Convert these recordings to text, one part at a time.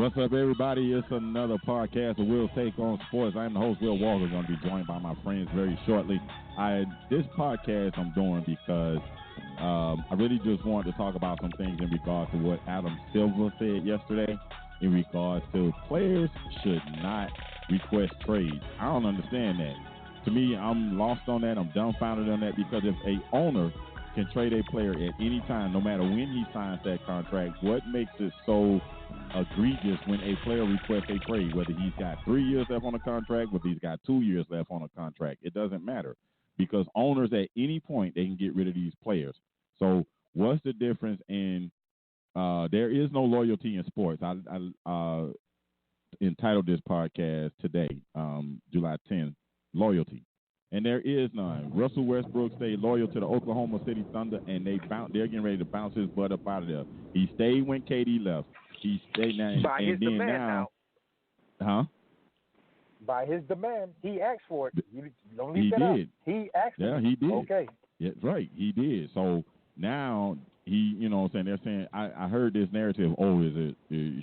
What's up, everybody? It's another podcast of Will's Take on Sports. I'm the host, Will Walker. Going to be joined by my friends very shortly. This podcast I'm doing because I really just wanted to talk about some things in regards to what Adam Silver said yesterday in regards to players should not request trades. I don't understand that. To me, I'm lost on that. I'm dumbfounded on that because if a owner can trade a player at any time, no matter when he signs that contract, what makes it so egregious when a player requests a trade, whether he's got 3 years left on a contract, whether he's got 2 years left on a contract? It doesn't matter because owners at any point, they can get rid of these players. So what's the difference in there is no loyalty in sports. I entitled this podcast today, July 10th, Loyalty. And there is none. Russell Westbrook stayed loyal to the Oklahoma City Thunder, and they're getting ready to bounce his butt up out of there. He stayed when KD left. He stayed now, by and his then demand now. By his demand, he asked for it. You don't leave he that did. out. He asked for it. Yeah, he did. Okay. Yeah, right. He did. So now he, you know what I'm saying, they're saying, I heard this narrative,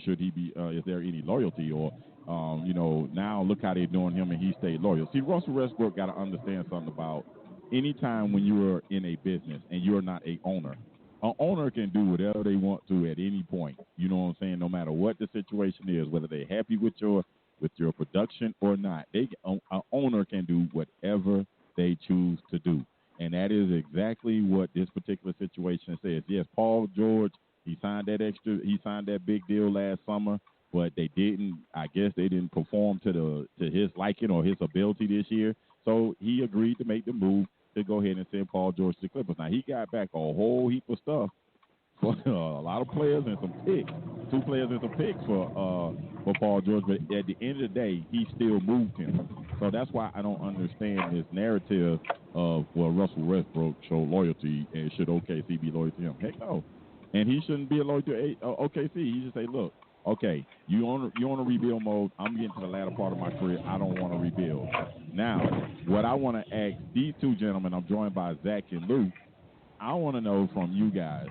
should he be, is there any loyalty or, now look how they're doing him and he stayed loyal. See, Russell Westbrook got to understand something about anytime when you're in a business and you're not a owner. An owner can do whatever they want to at any point. You know what I'm saying? No matter what the situation is, whether they're happy with your production or not, an owner can do whatever they choose to do. And that is exactly what this particular situation says. Yes, Paul George, he signed that big deal last summer, but they didn't perform to his liking or his ability this year. So he agreed to make the move to go ahead and send Paul George to the Clippers. Now, he got back a whole heap of stuff for a lot of players and some picks, 2 players and some picks for Paul George. But at the end of the day, he still moved him. So that's why I don't understand this narrative of, well, Russell Westbrook showed loyalty and should OKC be loyal to him. Heck no. And he shouldn't be loyal to OKC. He should say, look, okay, you on a rebuild mode. I'm getting to the latter part of my career. I don't want to rebuild. Now, what I want to ask these 2 gentlemen, I'm joined by Zach and Lou. I want to know from you guys,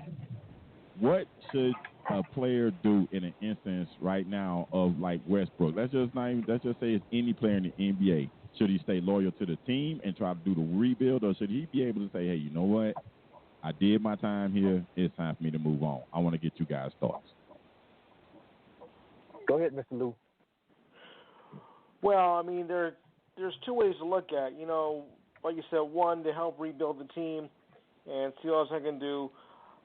what should a player do in an instance right now of like Westbrook? Let's just say it's any player in the NBA. Should he stay loyal to the team and try to do the rebuild, or should he be able to say, hey, you know what? I did my time here. It's time for me to move on. I want to get you guys' thoughts. Go ahead, Mr. Lou. Well, I mean, there's 2 ways to look at it. You know, like you said, one, to help rebuild the team and see what else I can do.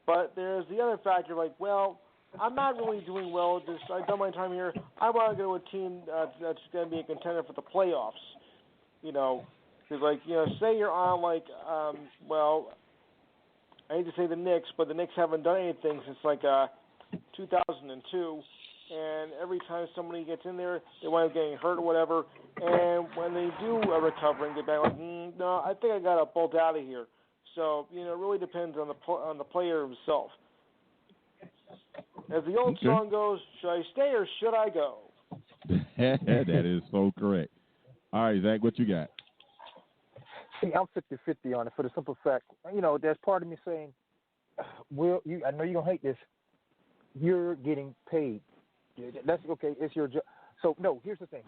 But there's the other factor, like, well, I'm not really doing well. I've done my time here. I want to go to a team that's going to be a contender for the playoffs. You know, because, like, you know, say you're on, like, I hate to say the Knicks, but the Knicks haven't done anything since, like, 2002. And every time somebody gets in there, they wind up getting hurt or whatever. And when they do recover and get back, like, no, I think I got to bolt out of here. So, you know, it really depends on the player himself. As the old song goes, should I stay or should I go? That is so correct. All right, Zach, what you got? See, I'm 50-50 on it for the simple fact, you know, there's part of me saying, Will, I know you're going to hate this. You're getting paid. That's okay. It's your job. So, no, here's the thing.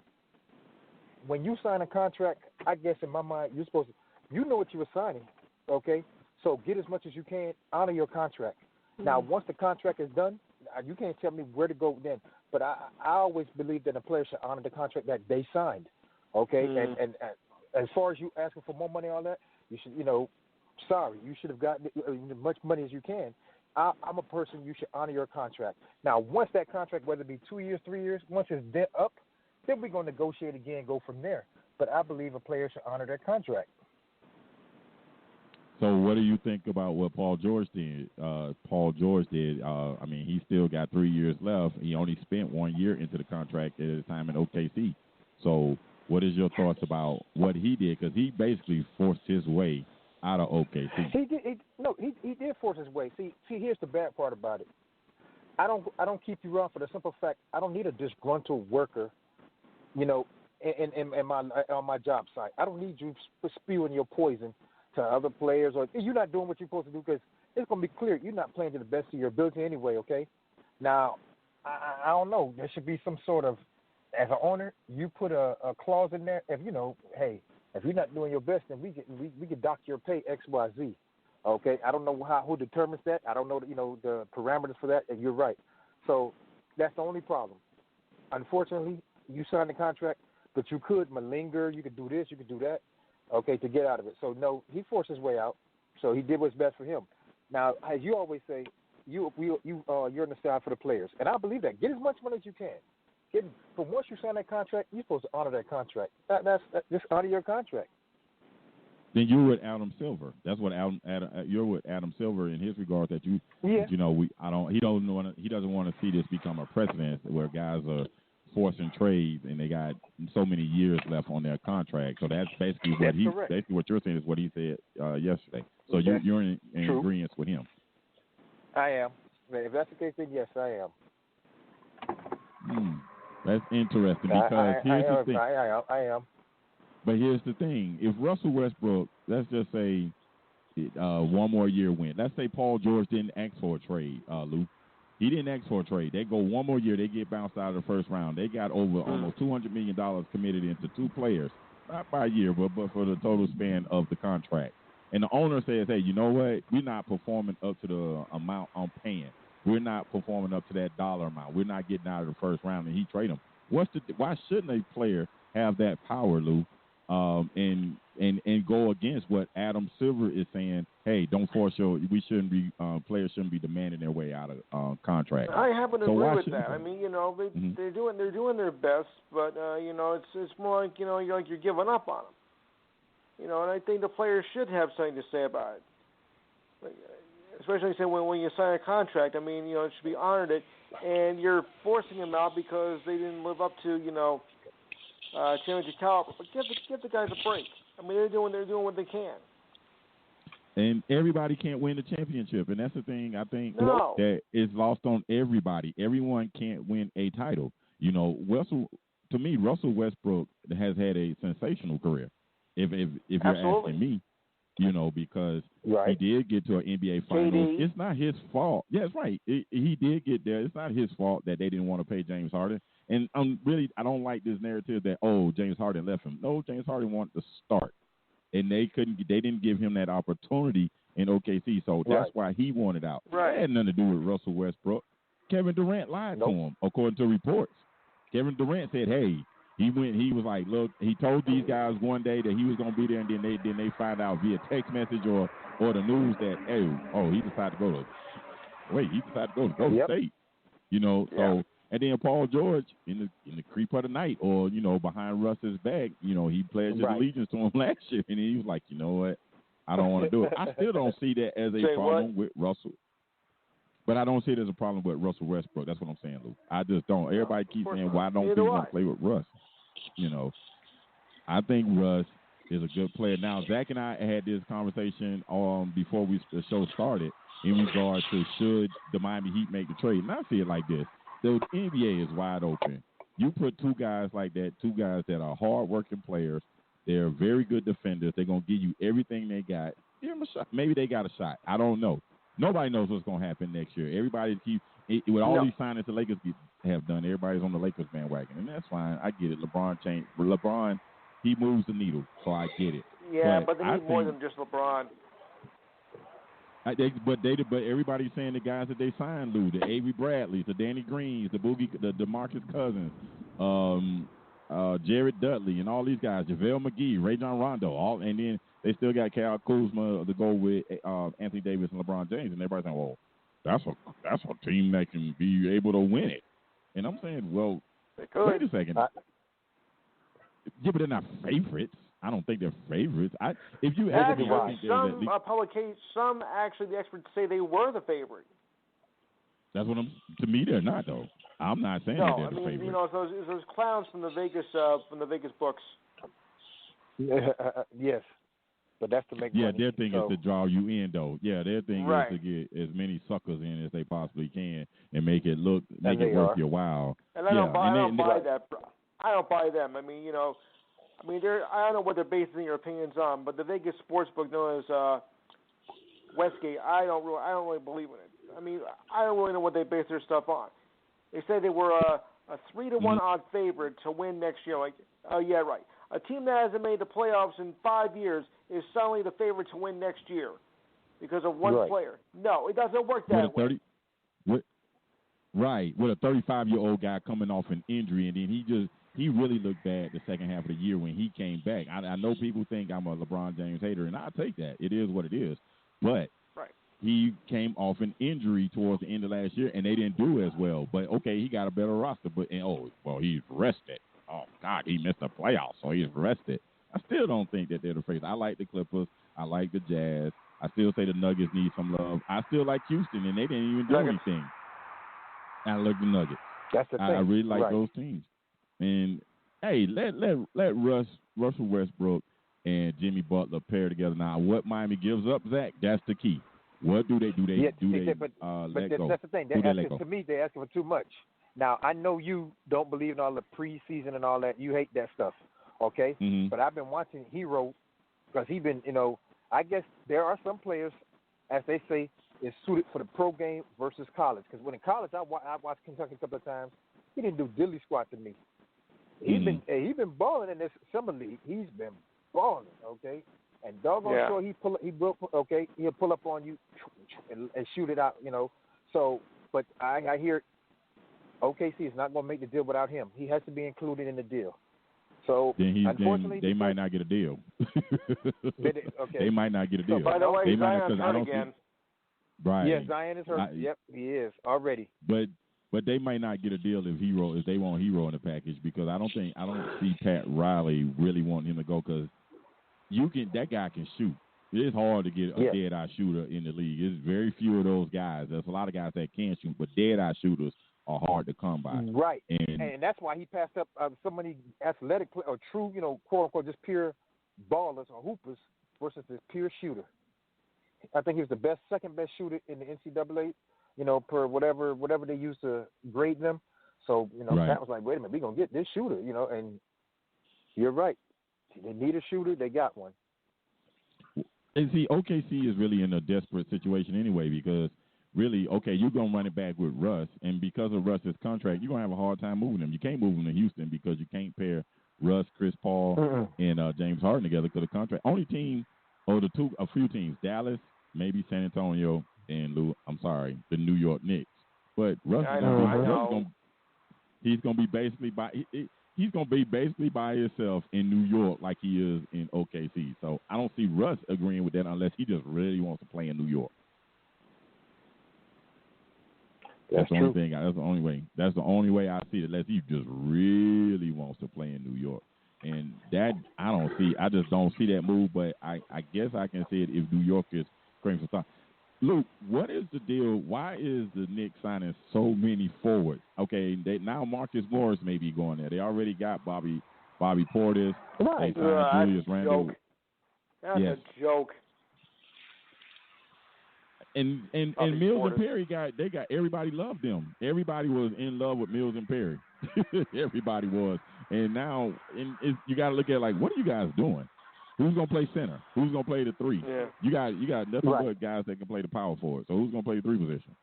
When you sign a contract, I guess in my mind, you're supposed to, you know what you were signing, okay? So get as much as you can, honor your contract. Mm-hmm. Now, once the contract is done, you can't tell me where to go then. But I always believe that a player should honor the contract that they signed, okay? Mm-hmm. And as far as you asking for more money on that, you should, you know, sorry, you should have gotten as much money as you can. I'm a person, you should honor your contract. Now, once that contract, whether it be 2 years, 3 years, once it's up, then we're going to negotiate again and go from there. But I believe a player should honor their contract. So what do you think about what Paul George did? I mean, he still got 3 years left. He only spent 1 year into the contract at his time in OKC. So what is your thoughts about what he did? Because he basically forced his way out of OKC. He did force his way. See, here's the bad part about it. I don't keep you around for the simple fact I don't need a disgruntled worker, you know, on my job site. I don't need you spewing your poison to other players, or you're not doing what you're supposed to do because it's going to be clear you're not playing to the best of your ability anyway. Okay. Now, I don't know. There should be some sort of, as an owner, you put a clause in there. If hey, if you're not doing your best, then we can dock your pay X Y Z. Okay, I don't know who determines that. I don't know the parameters for that. And you're right. So that's the only problem. Unfortunately, you signed the contract, but you could malinger. You could do this. You could do that. Okay, to get out of it. So no, he forced his way out. So he did what's best for him. Now, as you always say, you're on the side for the players, and I believe that. Get as much money as you can. From once you sign that contract, you're supposed to honor that contract. Just honor your contract. Then you're with Adam Silver. That's what you're with Adam Silver in his regard that you Yeah. he doesn't want to see this become a precedent where guys are forcing trades and they got so many years left on their contract. So that's basically what you're saying is what he said yesterday. So you're in agreement with him. I am. If that's the case, then yes, I am. That's interesting because here's the thing. I am. But here's the thing. If Russell Westbrook, let's just say one more year went. Let's say Paul George didn't ask for a trade, Lou. He didn't ask for a trade. They go one more year. They get bounced out of the first round. They got over almost $200 million committed into two players. Not by a year, but for the total span of the contract. And the owner says, hey, you know what? We're not performing up to the amount I'm paying. We're not performing up to that dollar amount. We're not getting out of the first round, and he trade him. Why shouldn't a player have that power, Lou, and go against what Adam Silver is saying? Hey, don't force players shouldn't be demanding their way out of contract. I happen to agree with that. I mean, they're doing their best, but it's more like you're giving up on them. And I think the players should have something to say about it. Especially when you sign a contract, I mean, it should be honored, and you're forcing them out because they didn't live up to, championship caliber. But give the guys a break. I mean, they're doing what they can. And everybody can't win the championship, and that's the thing I think that is lost on everybody. Everyone can't win a title. Russell Westbrook has had a sensational career. If you're asking me. Because he did get to an NBA Finals. It's not his fault. Yeah, that's right. He did get there. It's not his fault that they didn't want to pay James Harden. And I don't like this narrative that, James Harden left him. No, James Harden wanted to start. And they didn't give him that opportunity in OKC. So that's why he wanted out. Right. It had nothing to do with Russell Westbrook. Kevin Durant lied to him, according to reports. Kevin Durant said, hey, he was like, look, he told these guys one day that he was going to be there, and then they find out via text message or the news that, he decided to go to Golden State. So, and then Paul George in the creep of the night or, behind Russ's back, he pledged his allegiance to him last year, and he was like, you know what, I don't want to do it. I still don't see that as a problem with Russell. But I don't see it as a problem with Russell Westbrook. That's what I'm saying, Lou. I just don't. Everybody keeps saying, why don't people want to play with Russ? I think Russ is a good player. Now, Zach and I had this conversation before the show started in regard to should the Miami Heat make the trade. And I see it like this. The NBA is wide open. You put two guys like that, two guys that are hard-working players. They're very good defenders. They're going to give you everything they got. Give them a shot. Maybe they got a shot. I don't know. Nobody knows what's going to happen next year. Everybody with all these signings the Lakers have done, everybody's on the Lakers bandwagon, and that's fine. I get it. LeBron, he moves the needle, so I get it. Yeah, but they need more than just LeBron. But everybody's saying the guys that they signed, Lou, the Avery Bradleys, the Danny Greens, the DeMarcus Cousins, Jared Dudley, and all these guys, JaVale McGee, Rajon Rondo, and then they still got Kyle Kuzma to go with Anthony Davis and LeBron James, and everybody's saying, well, that's a team that can be able to win it. And I'm saying, well, wait a second. But they're not favorites. I don't think they're favorites. If you ask me, some actually the experts say they were the favorite. That's what to me, they're not though. I'm not saying they're the favorite. It's those clowns from the Vegas books. Yes. But that's to make money. Their thing is to draw you in, though. Yeah, their thing is to get as many suckers in as they possibly can and make it worth your while. And I don't buy that. I don't buy them. I mean, I don't know what they're basing their opinions on, but the Vegas sportsbook known as Westgate, I don't really believe in it. I mean, I don't really know what they base their stuff on. They say they were a 3-1 odd favorite to win next year. Like, oh yeah, right. A team that hasn't made the playoffs in 5 years is suddenly the favorite to win next year because of one player. No, it doesn't work that way. Right, with a 35-year-old guy coming off an injury, and then he really looked bad the second half of the year when he came back. I know people think I'm a LeBron James hater, and I'll take that. It is what it is. But he came off an injury towards the end of last year, and they didn't do as well. But, okay, he got a better roster. But he's rested. Oh, God, he missed the playoffs, so he's rested. I still don't think that they're the favorite. I like the Clippers. I like the Jazz. I still say the Nuggets need some love. I still like Houston, and they didn't even do anything. I like the Nuggets. That's the thing. I really like those teams. And, hey, let Russell Westbrook and Jimmy Butler pair together. Now, what Miami gives up, Zach, that's the key. What do they let go? That's the thing. To me, they're asking for too much. Now, I know you don't believe in all the preseason and all that. You hate that stuff, okay? Mm-hmm. But I've been watching Hero because he's been, I guess there are some players, as they say, is suited for the pro game versus college. Because when in college, I watched Kentucky a couple of times. He didn't do dilly squat to me. He's been balling in this summer league. He's been balling, okay? And doggone sure he'll pull up on you and shoot it out, So, but I hear OKC is not going to make the deal without him. He has to be included in the deal. So, unfortunately, they might not get a deal. They might not get a deal. So, by the way, Zion's hurt again. Right. Yes, Zion is hurt. Yep, he is already. But they might not get a deal if they want Hero in the package, because I don't see Pat Riley really wanting him to go, because that guy can shoot. It's hard to get a dead-eye shooter in the league. There's very few of those guys. There's a lot of guys that can shoot, but dead-eye shooters are hard to come by. Right. And that's why he passed up so many athletic or true, quote-unquote, just pure ballers or hoopers versus this pure shooter. I think he was the second best shooter in the NCAA, per whatever they used to grade them. So, Pat was like, wait a minute, we're going to get this shooter, and you're right. They need a shooter, they got one. And see, OKC is really in a desperate situation anyway, because really, you're going to run it back with Russ, and because of Russ's contract, you're going to have a hard time moving him. You can't move him to Houston because you can't pair Russ, Chris Paul, and James Harden together because of the contract. Only team, a few teams, Dallas, maybe San Antonio, and the New York Knicks. But Russ he's going to be basically he's going to be basically by himself in New York like he is in OKC. So I don't see Russ agreeing with that unless he just really wants to play in New York. That's the only thing. That's the only way. That's the only way I see it, unless he just really wants to play in New York. And that I just don't see that move. But I guess I can see it if New York is creating some time. Luke, what is the deal? Why is the Knicks signing so many forwards? Okay, now Marcus Morris may be going there. They already got Bobby Portis. Right. They signed Julius Randle. That's a joke. And Mills and Perry got everybody loved them. Everybody was in love with Mills and Perry. Everybody was. And now you got to look at what are you guys doing? Who's gonna play center? Who's gonna play the three? Yeah. You got nothing but guys that can play the power forward. So who's gonna play the three position?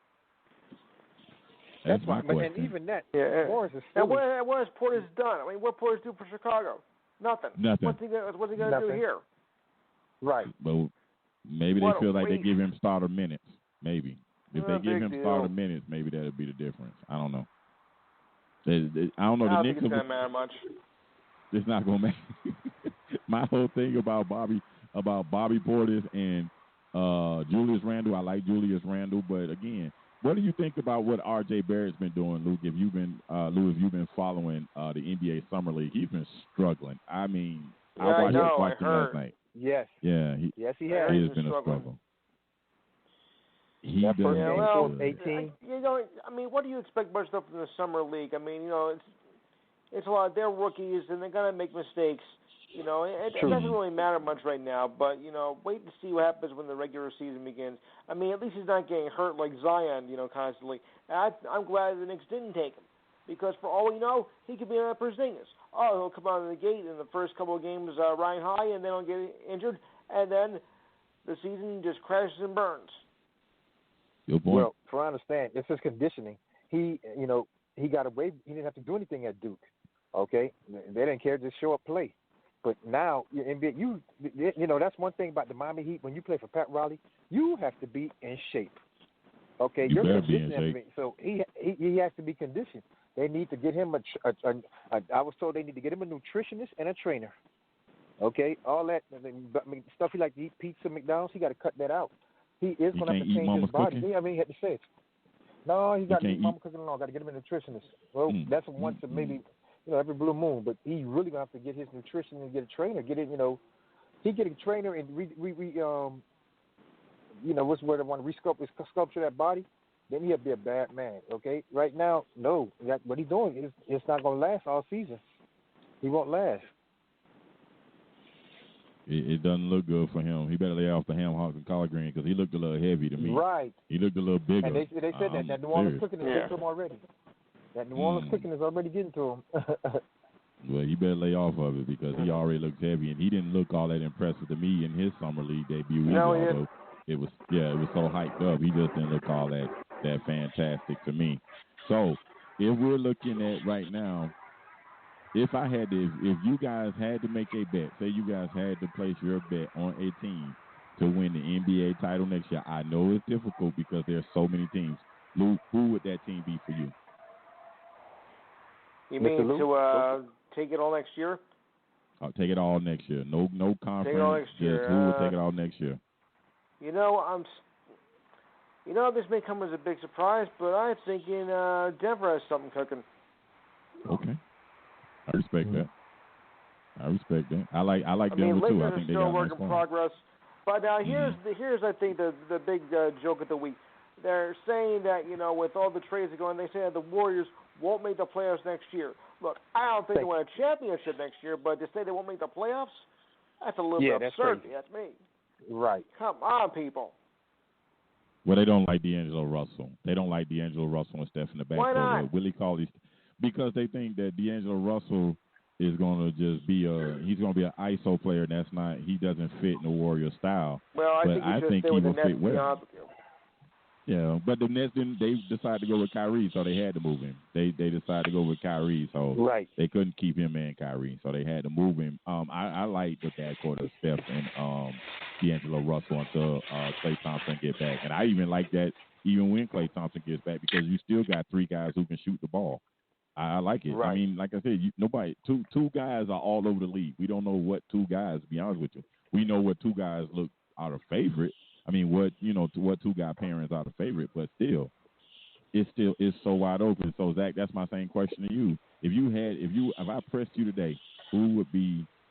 That's my question. And even that, Morris is and what has Portis done? I mean, what Portis do for Chicago? Nothing. What's he gonna do here? Right. But maybe they feel like they give him starter minutes. Maybe if they give him starter minutes, maybe that'll be the difference. I don't know. I don't know. I don't think it's gonna matter much. It's not gonna matter. My whole thing about Bobby Portis and Julius Randle, I like Julius Randle, but again, what do you think about what R.J. Barrett's been doing, Luke? If you've been following the NBA Summer League, he's been struggling. I mean, I watched him last night. Yes. Yeah. Yes, he has. He has been a struggle. He that does. Well, 18. I mean, what do you expect much stuff from the Summer League? I mean, it's a lot. They're rookies, and they're gonna make mistakes. It doesn't really matter much right now, but, wait to see what happens when the regular season begins. I mean, at least he's not getting hurt like Zion, constantly. And I'm glad the Knicks didn't take him, because for all we know, he could be another Porzingis. He'll come out of the gate in the first couple of games riding high, and then he'll get injured, and then the season just crashes and burns. Good point. Well, for I understand, it's his conditioning. He, he got away. He didn't have to do anything at Duke. Okay, they didn't care, just show up, play. But now, NBA, you know, that's one thing about the Miami Heat. When you play for Pat Riley, you have to be in shape. Okay, you better be in shape. So he has to be conditioned. They need to get him I was told they need to get him a nutritionist and a trainer. Okay, all that stuff he like to eat pizza, McDonald's, he got to cut that out. He is going to have to change his body. Cooking? I mean, he had to say it. No, he got to eat mama cooking along. Got to get him a nutritionist. Well, that's once maybe, you know, every blue moon. But he's really going to have to get his nutrition and get a trainer. Get it, you know, he get a trainer and you know, what's the word I want to sculpture that body. Then he'll be a bad man. Okay, right now, no, what he's doing is it's not going to last all season. He won't last. It doesn't look good for him. He better lay off the ham hocks and collard green because he looked a little heavy to me. Right. He looked a little bigger. And they said that New Orleans cooking is getting to him already. That New Orleans cooking is already getting to him. Well, he better lay off of it because he already looks heavy, and he didn't look all that impressive to me in his summer league debut. No, he didn't. It was so hyped up. He just didn't look all that fantastic to me. So if we're looking at right now, if you guys had to make a bet, say you guys had to place your bet on a team to win the NBA title next year, I know it's difficult because there's so many teams. Lou, who would that team be for you? You mean to take it all next year? I'll take it all next year. No conference. Take it all next year. Who would take it all next year? You know, this may come as a big surprise, but I'm thinking Denver has something cooking. Okay. I respect that. I like Denver too. I think they got a work in progress. But now here's I think the big joke of the week. They're saying that, you know, with all the trades that go on, they say that the Warriors won't make the playoffs next year. Look, I don't think they win a championship next year, but to say they won't make the playoffs, that's a little bit absurd. That's me. Right. Come on, people. Well, they don't like D'Angelo Russell. They don't like D'Angelo Russell and Steph in the backcourt. Why not? Willie Cauley, because they think that D'Angelo Russell is going to just be he's going to be an ISO player. And that's not. He doesn't fit in the Warrior style. Well, I think he will fit well. Yeah, but the Nets they decided to go with Kyrie, so they had to move him. They decided to go with Kyrie, so they couldn't keep him and Kyrie, so they had to move him. I like the backcourt of Steph and D'Angelo Russell until Klay Thompson get back, and I even like that even when Klay Thompson gets back because you still got three guys who can shoot the ball. I like it. Right. I mean, like I said, two guys are all over the league. We don't know what two guys. To be honest with you, we know what two guys are the favorite. I mean, what two guy pairings are the favorite, but it's so wide open. So Zach, that's my same question to you. If I pressed you today, who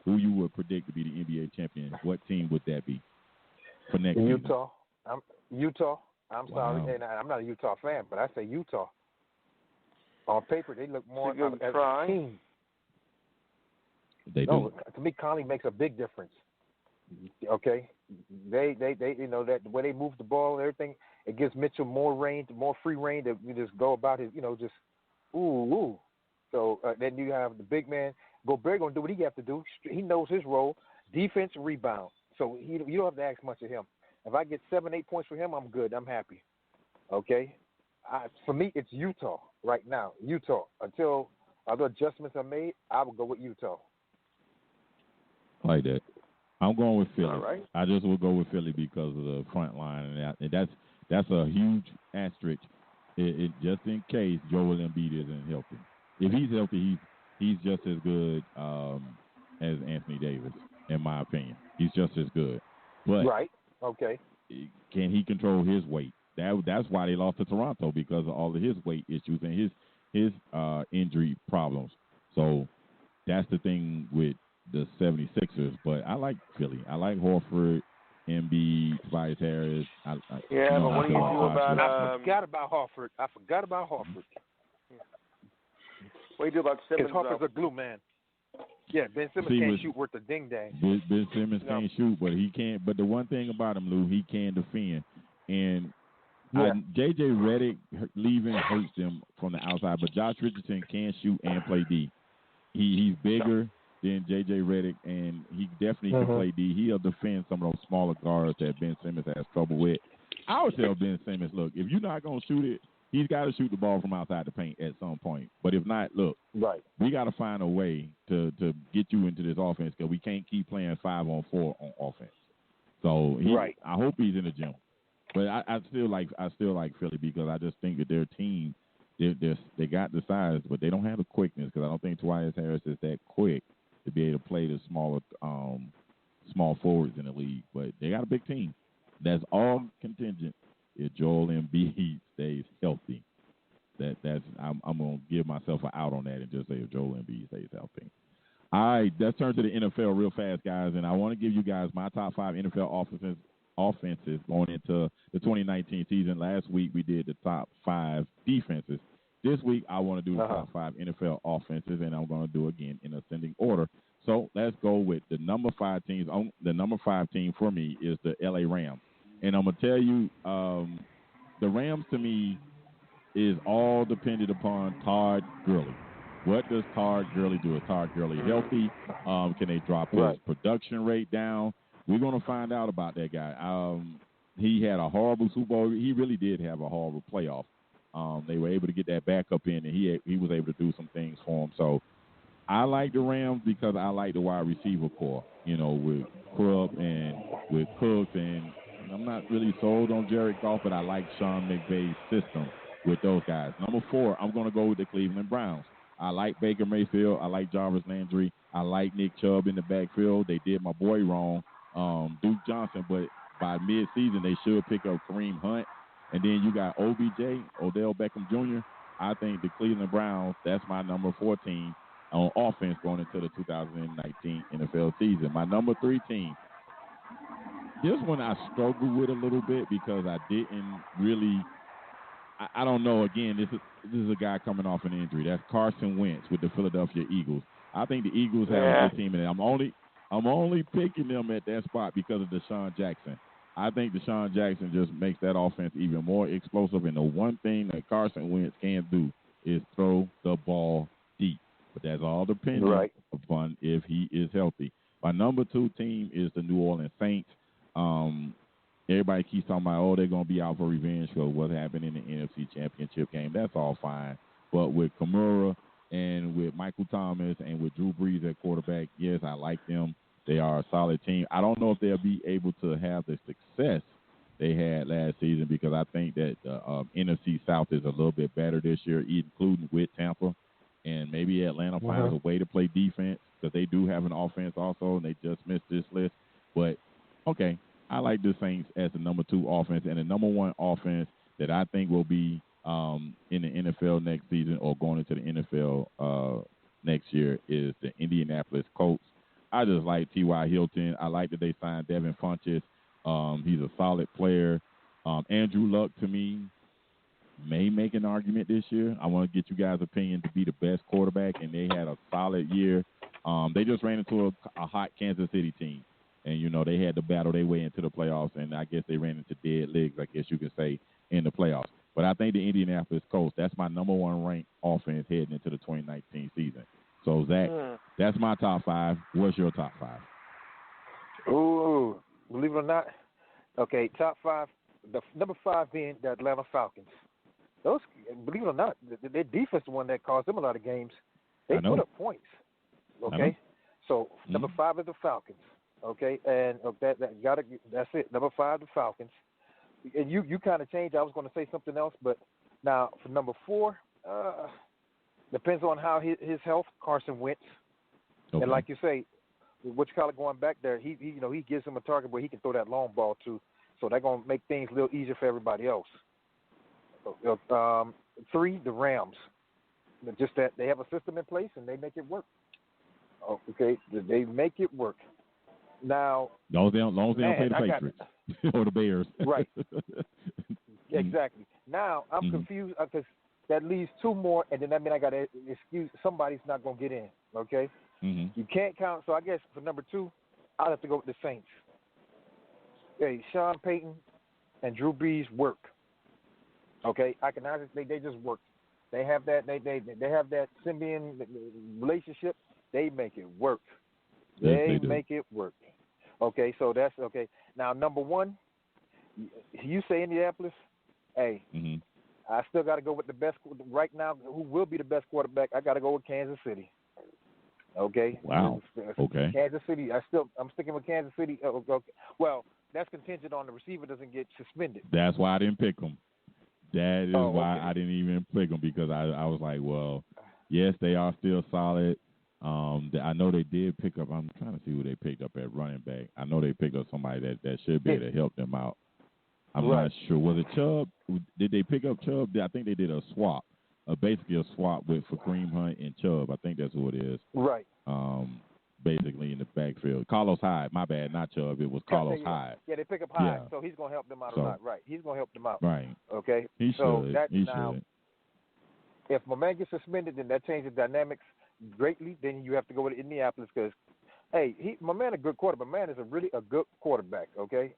you would predict to be the NBA champion? What team would that be for next season? Utah. I'm sorry, and I'm not a Utah fan, but I say Utah. On paper, they look more as a team. They do. To me, Conley makes a big difference. Okay, they you know that the way they move the ball and everything, it gives Mitchell more free reign to just go about his, just ooh. So then you have the big man Gobert gonna do what he have to do. He knows his role, defense, rebound. So you don't have to ask much of him. If I get 7-8 points for him, I'm good. I'm happy. Okay, for me it's Utah right now. Utah until other adjustments are made, I will go with Utah. I like that. I'm going with Philly. All right. I just will go with Philly because of the front line, and that's a huge asterisk. It just in case Joel Embiid isn't healthy. If he's healthy, he's just as good as Anthony Davis, in my opinion. He's just as good. But right. Okay. Can he control his weight? That's why they lost to Toronto, because of all of his weight issues and his injury problems. So that's the thing with the 76ers, but I like Philly. I like Horford, Embiid, Tobias Harris. But what do you do about? I forgot about Horford. What do you do about Simmons? Because Horford's a glue man. Yeah, Ben Simmons can't shoot worth a ding dang. Ben Simmons can't shoot, but he can't. But the one thing about him, Lou, he can defend. And J.J. Redick leaving hurts them from the outside, but Josh Richardson can shoot and play D. He's bigger than J.J. Redick, and he definitely can play D. He'll defend some of those smaller guards that Ben Simmons has trouble with. I would tell Ben Simmons, look, if you're not going to shoot it, he's got to shoot the ball from outside the paint at some point. But if not, look, Right. we got to find a way to get you into this offense because we can't keep playing 5-on-4 on offense. So I hope he's in the gym. But I still like Philly because I just think that their team, they got the size, but they don't have the quickness because I don't think Tobias Harris is that quick to be able to play the smaller small forwards in the league. But they got a big team. That's all contingent if Joel Embiid stays healthy. I'm gonna give myself an out on that and just say if Joel Embiid stays healthy. All right, let's turn to the NFL real fast, guys, and I want to give you guys my top 5 NFL offenses going into the 2019 season. Last week we did the top 5 defenses. This week I want to do the top 5 NFL offenses, and I'm going to do again in ascending order. So let's go with the number 5 teams. The number 5 team for me is the LA Rams, and I'm gonna tell you, the Rams to me is all dependent upon Todd Gurley. What does Todd Gurley do? Is Todd Gurley healthy? Can they drop his production rate down? We're going to find out about that guy. He had a horrible Super Bowl. He really did have a horrible playoff. They were able to get that backup in, and he was able to do some things for him. So I like the Rams because I like the wide receiver core, with Krupp and with Cook. And I'm not really sold on Jared Goff, but I like Sean McVay's system with those guys. Number 4, I'm going to go with the Cleveland Browns. I like Baker Mayfield. I like Jarvis Landry. I like Nick Chubb in the backfield. They did my boy wrong, Duke Johnson, but by mid-season they should pick up Kareem Hunt. And then you got OBJ, Odell Beckham Jr. I think the Cleveland Browns, that's my number 14 on offense going into the 2019 NFL season. My number 3 team, this one I struggled with a little bit because I didn't really – I don't know. Again, this is a guy coming off an injury. That's Carson Wentz with the Philadelphia Eagles. I think the Eagles have a good team, and I'm only picking them at that spot because of Deshaun Jackson. I think Deshaun Jackson just makes that offense even more explosive. And the one thing that Carson Wentz can do is throw the ball deep. But that's all dependent upon if he is healthy. My number 2 team is the New Orleans Saints. Everybody keeps talking about, they're going to be out for revenge for what happened in the NFC Championship game. That's all fine. But with Kamara and with Michael Thomas and with Drew Brees at quarterback, yes, I like them. They are a solid team. I don't know if they'll be able to have the success they had last season because I think that the NFC South is a little bit better this year, including with Tampa. And maybe Atlanta finds a way to play defense because they do have an offense also, and they just missed this list. But, okay. I like the Saints as the number 2 offense, and the number 1 offense that I think will be in the NFL next season or going into the NFL next year is the Indianapolis Colts. I just like T.Y. Hilton. I like that they signed Devin Funchess. He's a solid player. Andrew Luck, to me, may make an argument this year. I want to get you guys' opinion to be the best quarterback, and they had a solid year. They just ran into a hot Kansas City team. And, they had to battle their way into the playoffs, and I guess they ran into dead legs, I guess you could say, in the playoffs. But I think the Indianapolis Colts, that's my number 1 ranked offense heading into the 2019 season. So, Zach, that's my top 5. What's your top 5? Ooh, believe it or not, okay, top 5, the number 5 being the Atlanta Falcons. Those, believe it or not, their defense is the one that caused them a lot of games. They put up points, okay? So, number 5 is the Falcons. Okay, and that's it. Number 5, the Falcons. And you kind of changed. I was going to say something else, but now for number 4, depends on how his health. Carson Wentz, and like you say, what you call it, going back there, he gives him a target where he can throw that long ball to. So they're going to make things a little easier for everybody else. 3, the Rams. Just that they have a system in place and they make it work. Okay, they make it work. Now, long as they don't play the Patriots or the Bears. Right. Exactly. Now, I'm confused because that leaves 2 more, and then that means I got to excuse somebody's not going to get in, okay? You can't count. So I guess for number 2, I'll have to go with the Saints. Hey, Sean Payton and Drew Brees work. Okay? I can honestly, they just work. They have that they have that symbiont relationship. They make it work. They make it work. Okay, so that's okay. Now, number 1, you say Indianapolis. Hey, I still got to go with the best right now. Who will be the best quarterback? I got to go with Kansas City. Okay. Wow. Okay. Kansas City. I'm sticking with Kansas City. Okay. Well, that's contingent on the receiver doesn't get suspended. That's why I didn't pick them. That is why okay. I didn't even pick them, because I was like, well, yes, they are still solid. I know they did pick up. I'm trying to see who they picked up at running back. I know they picked up somebody that should be able to help them out. I'm not sure. Was it Chubb? Did they pick up Chubb? I think they did a swap, basically a swap for Kareem Hunt and Chubb. I think that's who it is. Right. Basically in the backfield. Carlos Hyde. My bad, not Chubb. It was Carlos Hyde. Yeah, they pick up Hyde, so he's going to help them out a lot. Right. He's going to help them out. Right. Okay. He should. He should. If my man gets suspended, then that changes dynamics greatly. Then you have to go with Indianapolis because, hey, my man a good quarterback. My man is a good quarterback. Okay.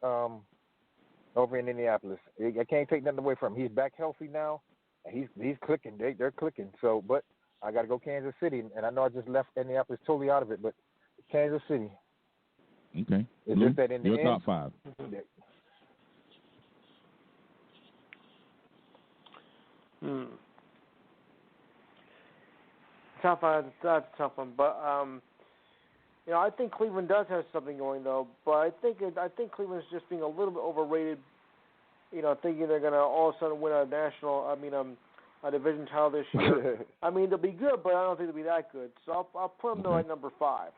Over in Indianapolis, I can't take nothing away from him. He's back healthy now. And he's clicking. They're clicking. So, but I got to go Kansas City, and I know I just left Indianapolis totally out of it, but Kansas City. Okay. It's just that in the your end, top five. Top five. That's a tough one, but I think Cleveland does have something going though. But I think Cleveland's just being a little bit overrated. Thinking they're gonna all of a sudden win a division title this year. I mean, they'll be good, but I don't think they'll be that good. So I'll put them though at number 5.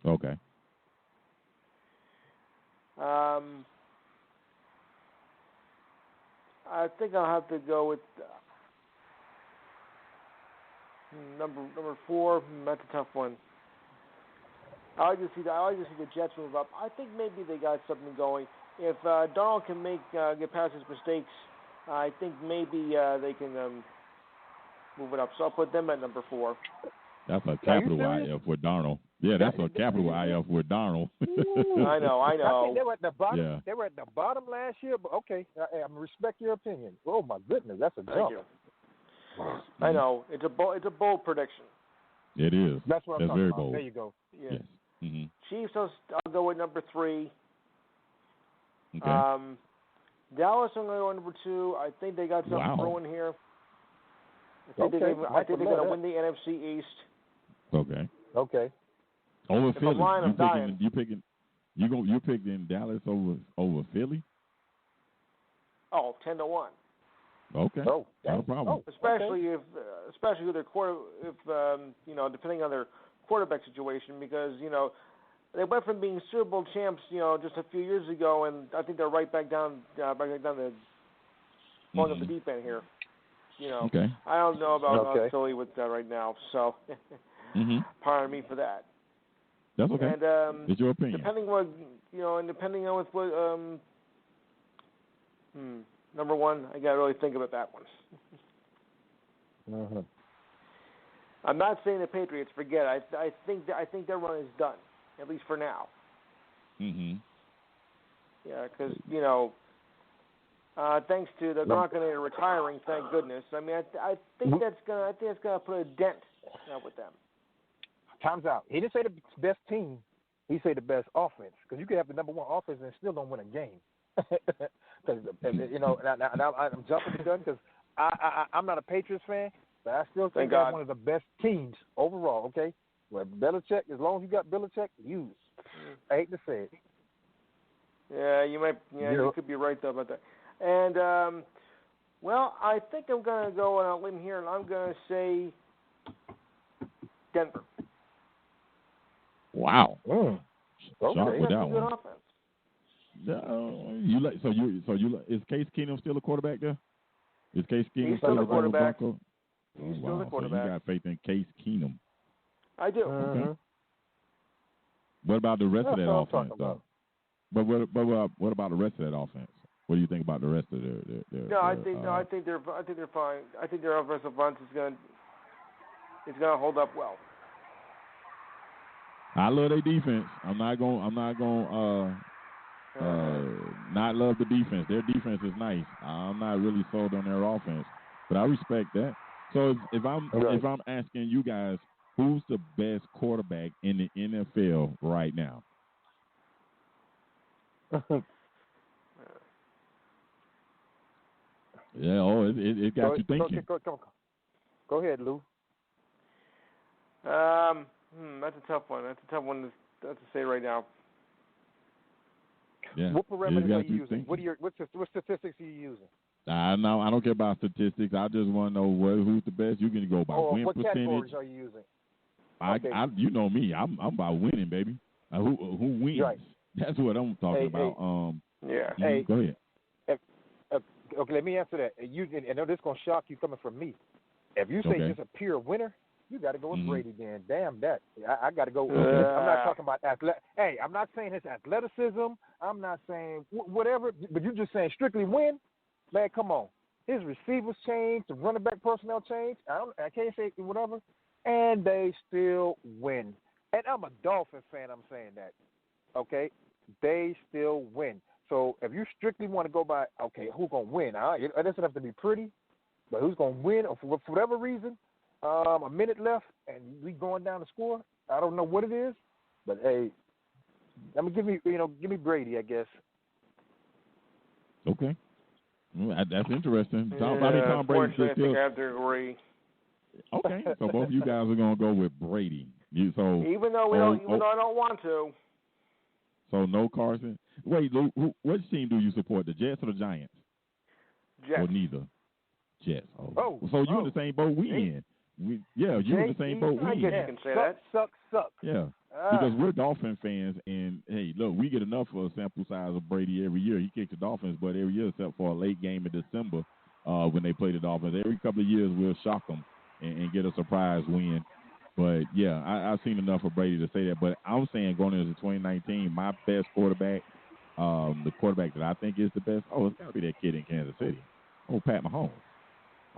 Okay. I think I'll have to go with number 4. That's a tough one. I like to see the Jets move up. I think maybe they got something going. If Darnold can get past his mistakes, I think maybe they can move it up. So I'll put them at number 4. That's a capital IF with Darnold. Yeah, that's a capital IF with Darnold. I know. I think they were at the bottom. Yeah. They were at the bottom last year, but okay, I respect your opinion. Oh my goodness, that's a jump. Thank you. I know it's a bold prediction. It is. That's what I'm talking very about. bold. There you go. Yeah. Yes. Mm-hmm. Chiefs, I'll go with number 3. Okay. Dallas, I'm going to go number 2. I think they got something brewing here. I think they're going to win the NFC East. Okay. Okay. Over Philly. You're picking Dallas over Philly? 10-1. Okay. Oh, no problem. Especially if their depending on their quarterback situation, because they went from being Super Bowl champs, just a few years ago, and I think they're right back down the going of the deep end here. Okay. I don't know about Philly with that right now, so pardon me for that. That's okay. And it's your opinion. Depending on what number 1, I got to really think about that one. Mm-hmm. I'm not saying the Patriots forget. I think their run is done, at least for now. Mhm. Yeah, because thanks to the Gronkinator retiring, thank goodness. I mean, I think that's gonna put a dent with them. Time's out. He didn't say the best team. He said the best offense, because you could have the number 1 offense and still don't win a game. Because now I'm jumping the gun because I'm not a Patriots fan, but I still think they're one of the best teams overall. Okay, well, Belichick, as long as you got Belichick, use. I hate to say it. Yeah, you might. Yeah, you could be right though about that. And I think I'm gonna go on a limb here, and I'm gonna say Denver. Wow. Okay. Shocked with that good one. Offense. Is Case Keenum still a quarterback there? Is Case Keenum still the quarterback? He's still the quarterback. So you got faith in Case Keenum. I do. Okay. What about the rest of that offense, though? But what about the rest of that offense? What do you think about the rest of their I think they're fine. I think their offensive front is gonna hold up well. I love their defense. I'm not going not love the defense. Their defense is nice. I'm not really sold on their offense, but I respect that. So if I'm asking you guys, who's the best quarterback in the NFL right now? Yeah. Oh, it got you thinking. Go ahead, Lou. That's a tough one. That's a tough one to say right now. Yeah. What parameters are you using? What statistics are you using? I don't care about statistics. I just want to know who's the best. You can go by win what percentage. Categories are you using? You know me. I'm about winning, baby. Who wins? Right. That's what I'm talking about. Yeah. Hey, go ahead. Okay, let me answer that. I know this is gonna shock you coming from me. If you say just a pure winner, you got to go with Brady. Then, damn that. I got to go. I'm not talking about Hey, I'm not saying his athleticism. I'm not saying whatever. But you're just saying strictly win. Man, come on. His receivers changed. The running back personnel changed. I can't say whatever. And they still win. And I'm a Dolphin fan. I'm saying that. Okay, they still win. So if you strictly want to go by, who's gonna win? It doesn't have to be pretty, but who's gonna win? Or for whatever reason, a minute left and we going down the score. I don't know what it is, but hey, give me Brady, I guess. Okay, that's interesting. Tom Brady I think I have to agree. Okay, so both of you guys are gonna go with Brady. Even though I don't want to. So no Carson. Wait, Lou, which team do you support? The Jets or the Giants? Jets. Or neither? Jets. So you in the same boat we in? You in the same boat we in. You can say that. Suck. Yeah, because we're Dolphin fans, and hey, look, we get enough of a sample size of Brady every year. He kicks the Dolphins, but every year except for a late game in December when they play the Dolphins. Every couple of years we'll shock them and get a surprise win. But, yeah, I've seen enough of Brady to say that. But I'm saying going into 2019, my best quarterback, the quarterback that I think is the best, it's got to be that kid in Kansas City. Pat Mahomes.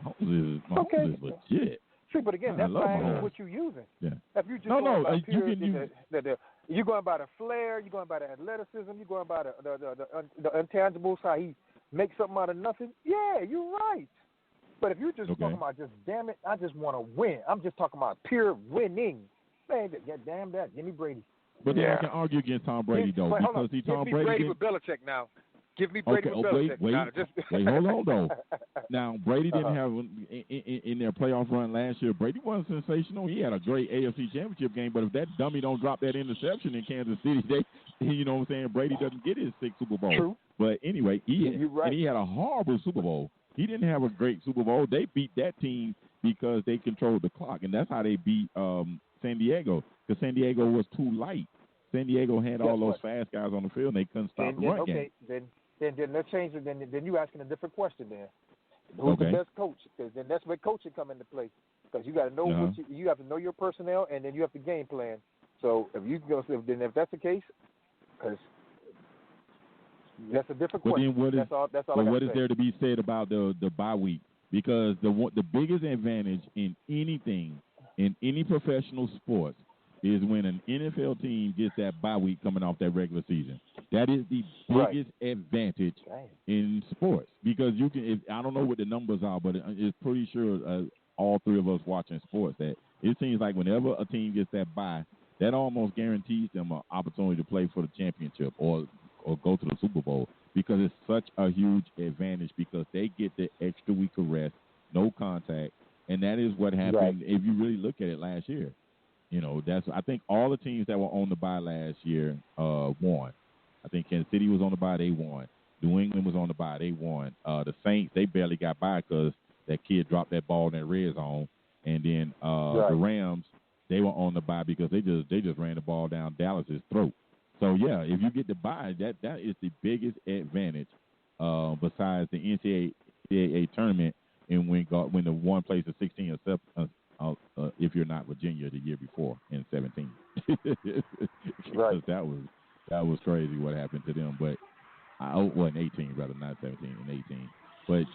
Mahomes is legit. See, but again, that's what you're using. Yeah. If you just you're going by the flair, you're going by the athleticism, you're going by the intangibles, how he makes something out of nothing. Yeah, you're right. But if you're just talking about damn it, I just want to win. I'm just talking about pure winning. Man, damn that. Give me Brady. But then I can argue against Tom Brady, though. Because Tom Brady. Give me Brady with Belichick now. Give me Brady with Belichick. Wait, hold on, though. Now, Brady didn't have, in their playoff run last year, Brady wasn't sensational. He had a great AFC championship game, but if that dummy don't drop that interception in Kansas City, you know what I'm saying, Brady doesn't get his 6th Super Bowl. True. But anyway, right. And he had a horrible Super Bowl. He didn't have a great Super Bowl. They beat that team because they controlled the clock, and that's how they beat San Diego, because San Diego was too light. San Diego had all those fast guys on the field, and they couldn't stop the run game. Then let's change it. Then you're asking a different question then. Who's the best coach? Because then that's where coaching come into play. Because you got to know what you have to know your personnel, and then you have to game plan. So if that's the case, because that's a different question. That's all. But what is there to be said about the bye week? Because the biggest advantage in anything, in any professional sports, is when an NFL team gets that bye week coming off that regular season. That is the biggest advantage in sports, because you can. I don't know what the numbers are, but it's pretty sure all three of us watching sports that it seems like whenever a team gets that bye, that almost guarantees them an opportunity to play for the championship or go to the Super Bowl, because it's such a huge advantage, because they get the extra week of rest, no contact, and that is what happened if you really look at it last year. You know, I think all the teams that were on the bye last year won. I think Kansas City was on the bye, they won. New England was on the bye, they won. The Saints, they barely got by because that kid dropped that ball in that red zone. And then the Rams, they were on the bye because they just ran the ball down Dallas's throat. So, yeah, if you get the bye, that is the biggest advantage besides the NCAA tournament, and when the one place is 16 if you're not Virginia the year before in 17. Because that was crazy what happened to them. But in 18 rather, not 17, in 18. But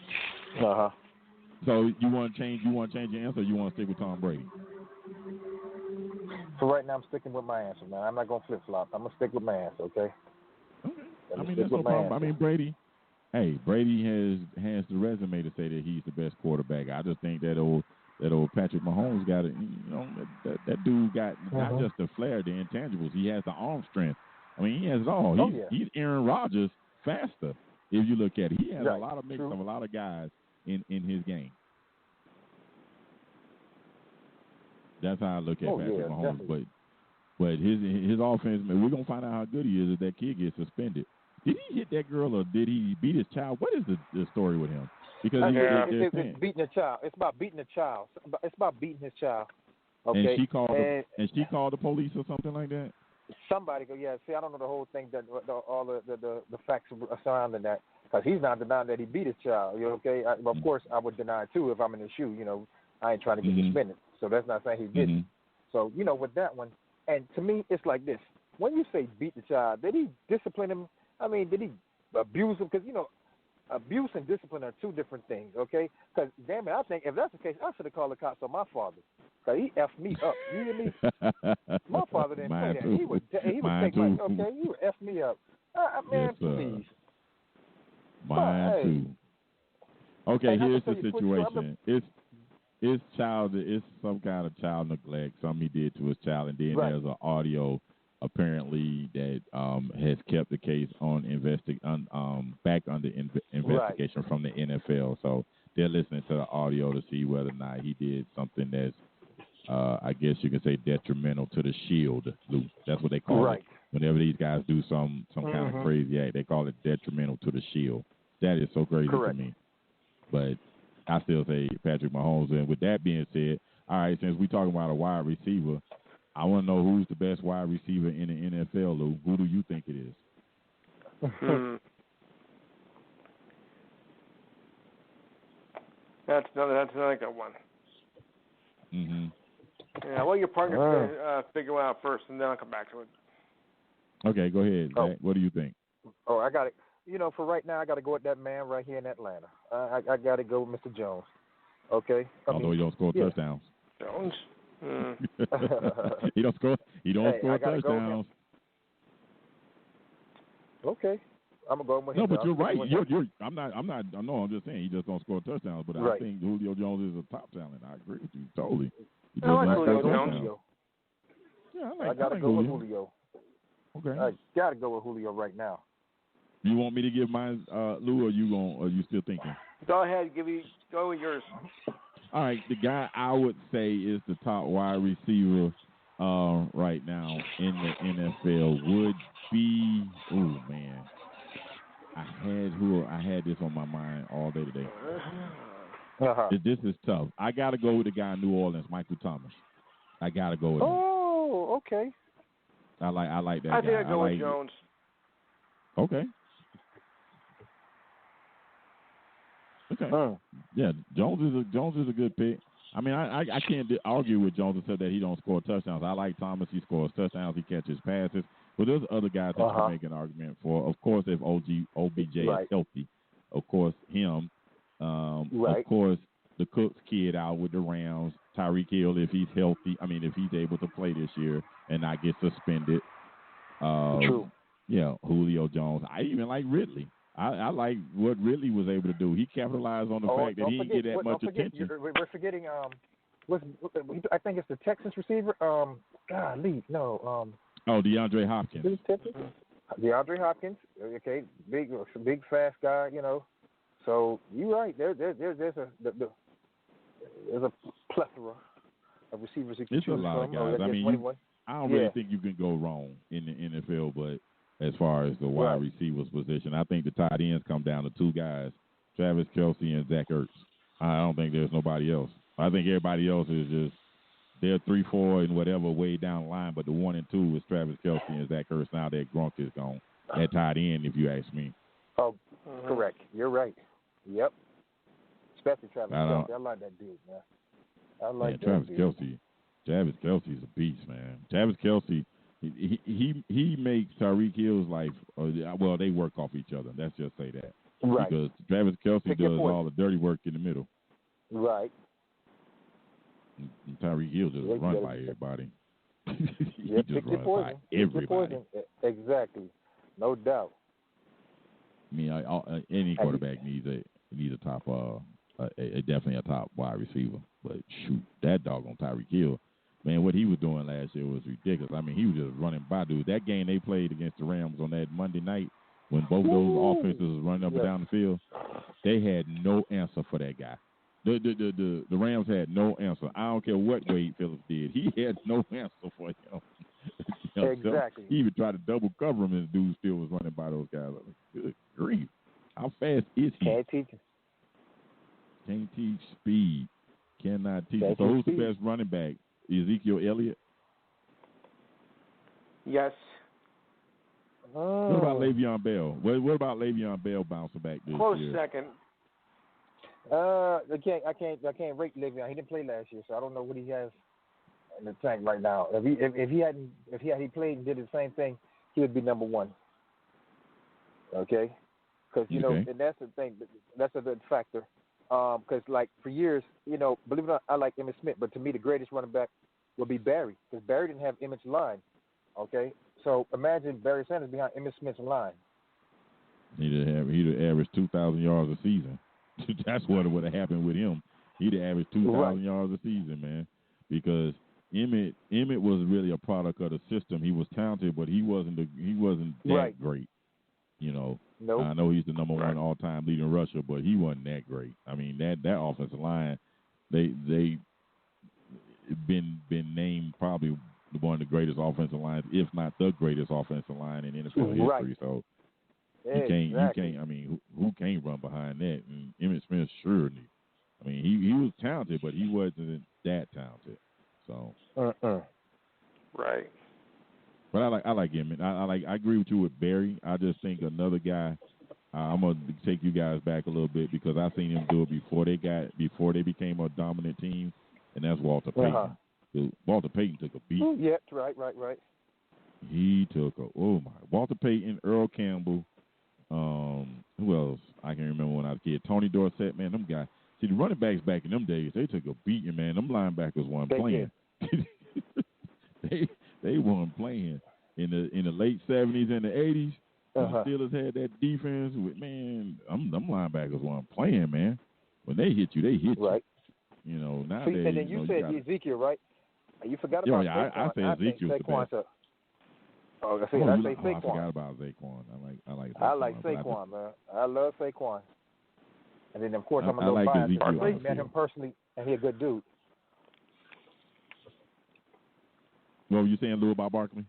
so you want to change your answer, or you want to stick with Tom Brady? So right now I'm sticking with my answer, man. I'm not gonna flip flop. I'm gonna stick with my answer, okay? I mean, that's no problem. I mean, Brady has the resume to say that he's the best quarterback. I just think that old Patrick Mahomes got it. You know, that dude got not just the flair, the intangibles. He has the arm strength. I mean, he has it all. He's Aaron Rodgers faster. If you look at it, he has a lot of mix of a lot of guys in his game. That's how I look at Patrick Mahomes. Definitely. But his offense, man, we're gonna find out how good he is if that kid gets suspended. Did he hit that girl or did he beat his child? What is the story with him? Because it's beating a child. It's about beating a child. It's about beating his child. Okay. And she called the police or something like that. Somebody go, yeah. See, I don't know the whole thing, all the facts surrounding that, because he's not denying that he beat his child. You know, okay? Of course, I would deny it too if I'm in his shoe. You know, I ain't trying to get suspended, so that's not saying he didn't. So you know, with that one, and to me, it's like this: when you say beat the child, did he discipline him? I mean, did he abuse him? Because you know, abuse and discipline are two different things. Okay? Because damn it, I think if that's the case, I should have called the cops on my father. Cause he effed me up. You hear me? My father didn't play that. He would take my okay. He would F me up. Man, yes, please. Mine too. Okay, here's the situation. It's some kind of child neglect. Something he did to his child, and then there's an audio apparently that has kept the case on back under investigation from the NFL. So they're listening to the audio to see whether or not he did something that's I guess you can say detrimental to the shield, Lou. That's what they call it. Whenever these guys do some kind of crazy act, they call it detrimental to the shield. That is so crazy to me. But I still say Patrick Mahomes. And with that being said, all right, since we're talking about a wide receiver, I want to know who's the best wide receiver in the NFL, Lou. Who do you think it is? That's another good one. Mm-hmm. Yeah, I'll let your partner figure it out first, and then I'll come back to it. Okay, go ahead, Zach. What do you think? Oh, I got it. You know, for right now, I got to go with that man right here in Atlanta. I got to go with Mr. Jones. Okay? Although he don't score touchdowns. Jones? He don't score touchdowns. Okay. I'm gonna go with him. No, but you're right. I'm just saying he just don't score touchdowns. But I think Julio Jones is a top talent. I agree with you totally. I like Julio Jones. Yeah, I gotta go with Julio. Okay. I gotta go with Julio right now. You want me to give mine, Lou, or you still thinking? Go ahead, go with yours. All right, the guy I would say is the top wide receiver right now in the NFL would be. Oh man. I had this on my mind all day today. This is tough. I got to go with the guy in New Orleans, Michael Thomas. I got to go with him. Oh, okay. I like that guy. I think I go with Jones. Okay. Yeah, Jones is a good pick. I mean, I can't argue with Jones except that he don't score touchdowns. I like Thomas. He scores touchdowns. He catches passes. But there's other guys that you can make an argument for. Of course, if OBJ is healthy, of course, him. Of course, the Cooks kid out with the Rams. Tyreek Hill, if he's healthy. I mean, if he's able to play this year and not get suspended. True. Yeah, Julio Jones. I even like Ridley. I like what Ridley was able to do. He capitalized on the fact that he didn't get that much attention. We're forgetting. I think it's the Texans receiver. DeAndre Hopkins. DeAndre Hopkins. Okay, big fast guy. You know. So you're right. There's a plethora of receivers. It's a lot of guys. I mean, I don't really think you can go wrong in the NFL, but as far as the wide receivers position, I think the tight ends come down to two guys, Travis Kelce and Zach Ertz. I don't think there's nobody else. I think everybody else is just they're 3, 4, and whatever way down the line, but the 1 and 2 is Travis Kelce and Zach Ertz. Now that Gronk is gone, at tight end, if you ask me. Oh, correct. You're right. Yep. Especially Travis Kelce. I like that dude, man. I like that dude. Travis Kelce's a beast, man. Travis Kelce, he makes Tyreek Hill's life. Well, they work off each other. Let's just say that. Right. Because Travis Kelce does all the dirty work in the middle. Right. And Tyreek Hill just run by everybody. He just runs by everybody. Exactly. No doubt. I mean, any quarterback needs a top, definitely a top wide receiver. But shoot, that dog on Tyreek Hill, man, what he was doing last year was ridiculous. I mean, he was just running by dudes. That game they played against the Rams on that Monday night when both those offenses was running up and down the field, they had no answer for that guy. The Rams had no answer. I don't care what Wade Phillips did. He had no answer for him. Exactly. He even tried to double cover him, and the dude still was running by those guys. Like, good grief. How fast is he? Can't teach him. Can't teach speed. Cannot teach. Can't So who's teach the speed. best running back? Ezekiel Elliott? Yes. What about Le'Veon Bell? What about Le'Veon Bell bouncing back this Close year? second. I can't rate Le'Veon. He didn't play last year, so I don't know what he has in the tank right now. If he played and did the same thing, he would be number one. Okay, because and that's the thing. That's a good factor. Because like for years, believe it or not, I like Emmitt Smith, but to me the greatest running back would be Barry, because Barry didn't have Emmitt's line. Okay, so imagine Barry Sanders behind Emmitt Smith's line. He'd have averaged 2,000 yards a season. That's what would have happened with him. He'd have averaged 2,000 yards a season, man. Because Emmitt was really a product of the system. He was talented, but he wasn't that great. Nope. I know he's the number one all-time leading rusher, but he wasn't that great. I mean, that offensive line, they been named probably one of the greatest offensive lines, if not the greatest offensive line in NFL history. Right. So exactly. you can't. I mean, who can't run behind that? And Emmitt Smith sure knew. I mean, he was talented, but he wasn't that talented. So. Right. But I like Emmitt. I agree with you with Barry. I just think another guy. I'm gonna take you guys back a little bit because I seen him do it before they became a dominant team, and that's Walter Payton. Walter Payton took a beat. Yeah, right. He took Walter Payton, Earl Campbell. Who else? I can remember when I was a kid. Tony Dorsett, man, them guys. See, the running backs back in them days, they took a beating, man. Them linebackers weren't playing. They weren't playing in the late 70s and the 80s. The Steelers had that defense with them linebackers weren't playing, man. When they hit you, they hit you. Right. Nowadays. And then you said Ezekiel, right? You forgot about Saquon. I said Ezekiel's the best. I say Saquon. I forgot about Saquon. I like Saquon. I like Saquon, man. I love Saquon. And then of course I'm I like biased. Ezekiel. I met him personally, and he's a good dude. What were you saying, Lou, about Barkley?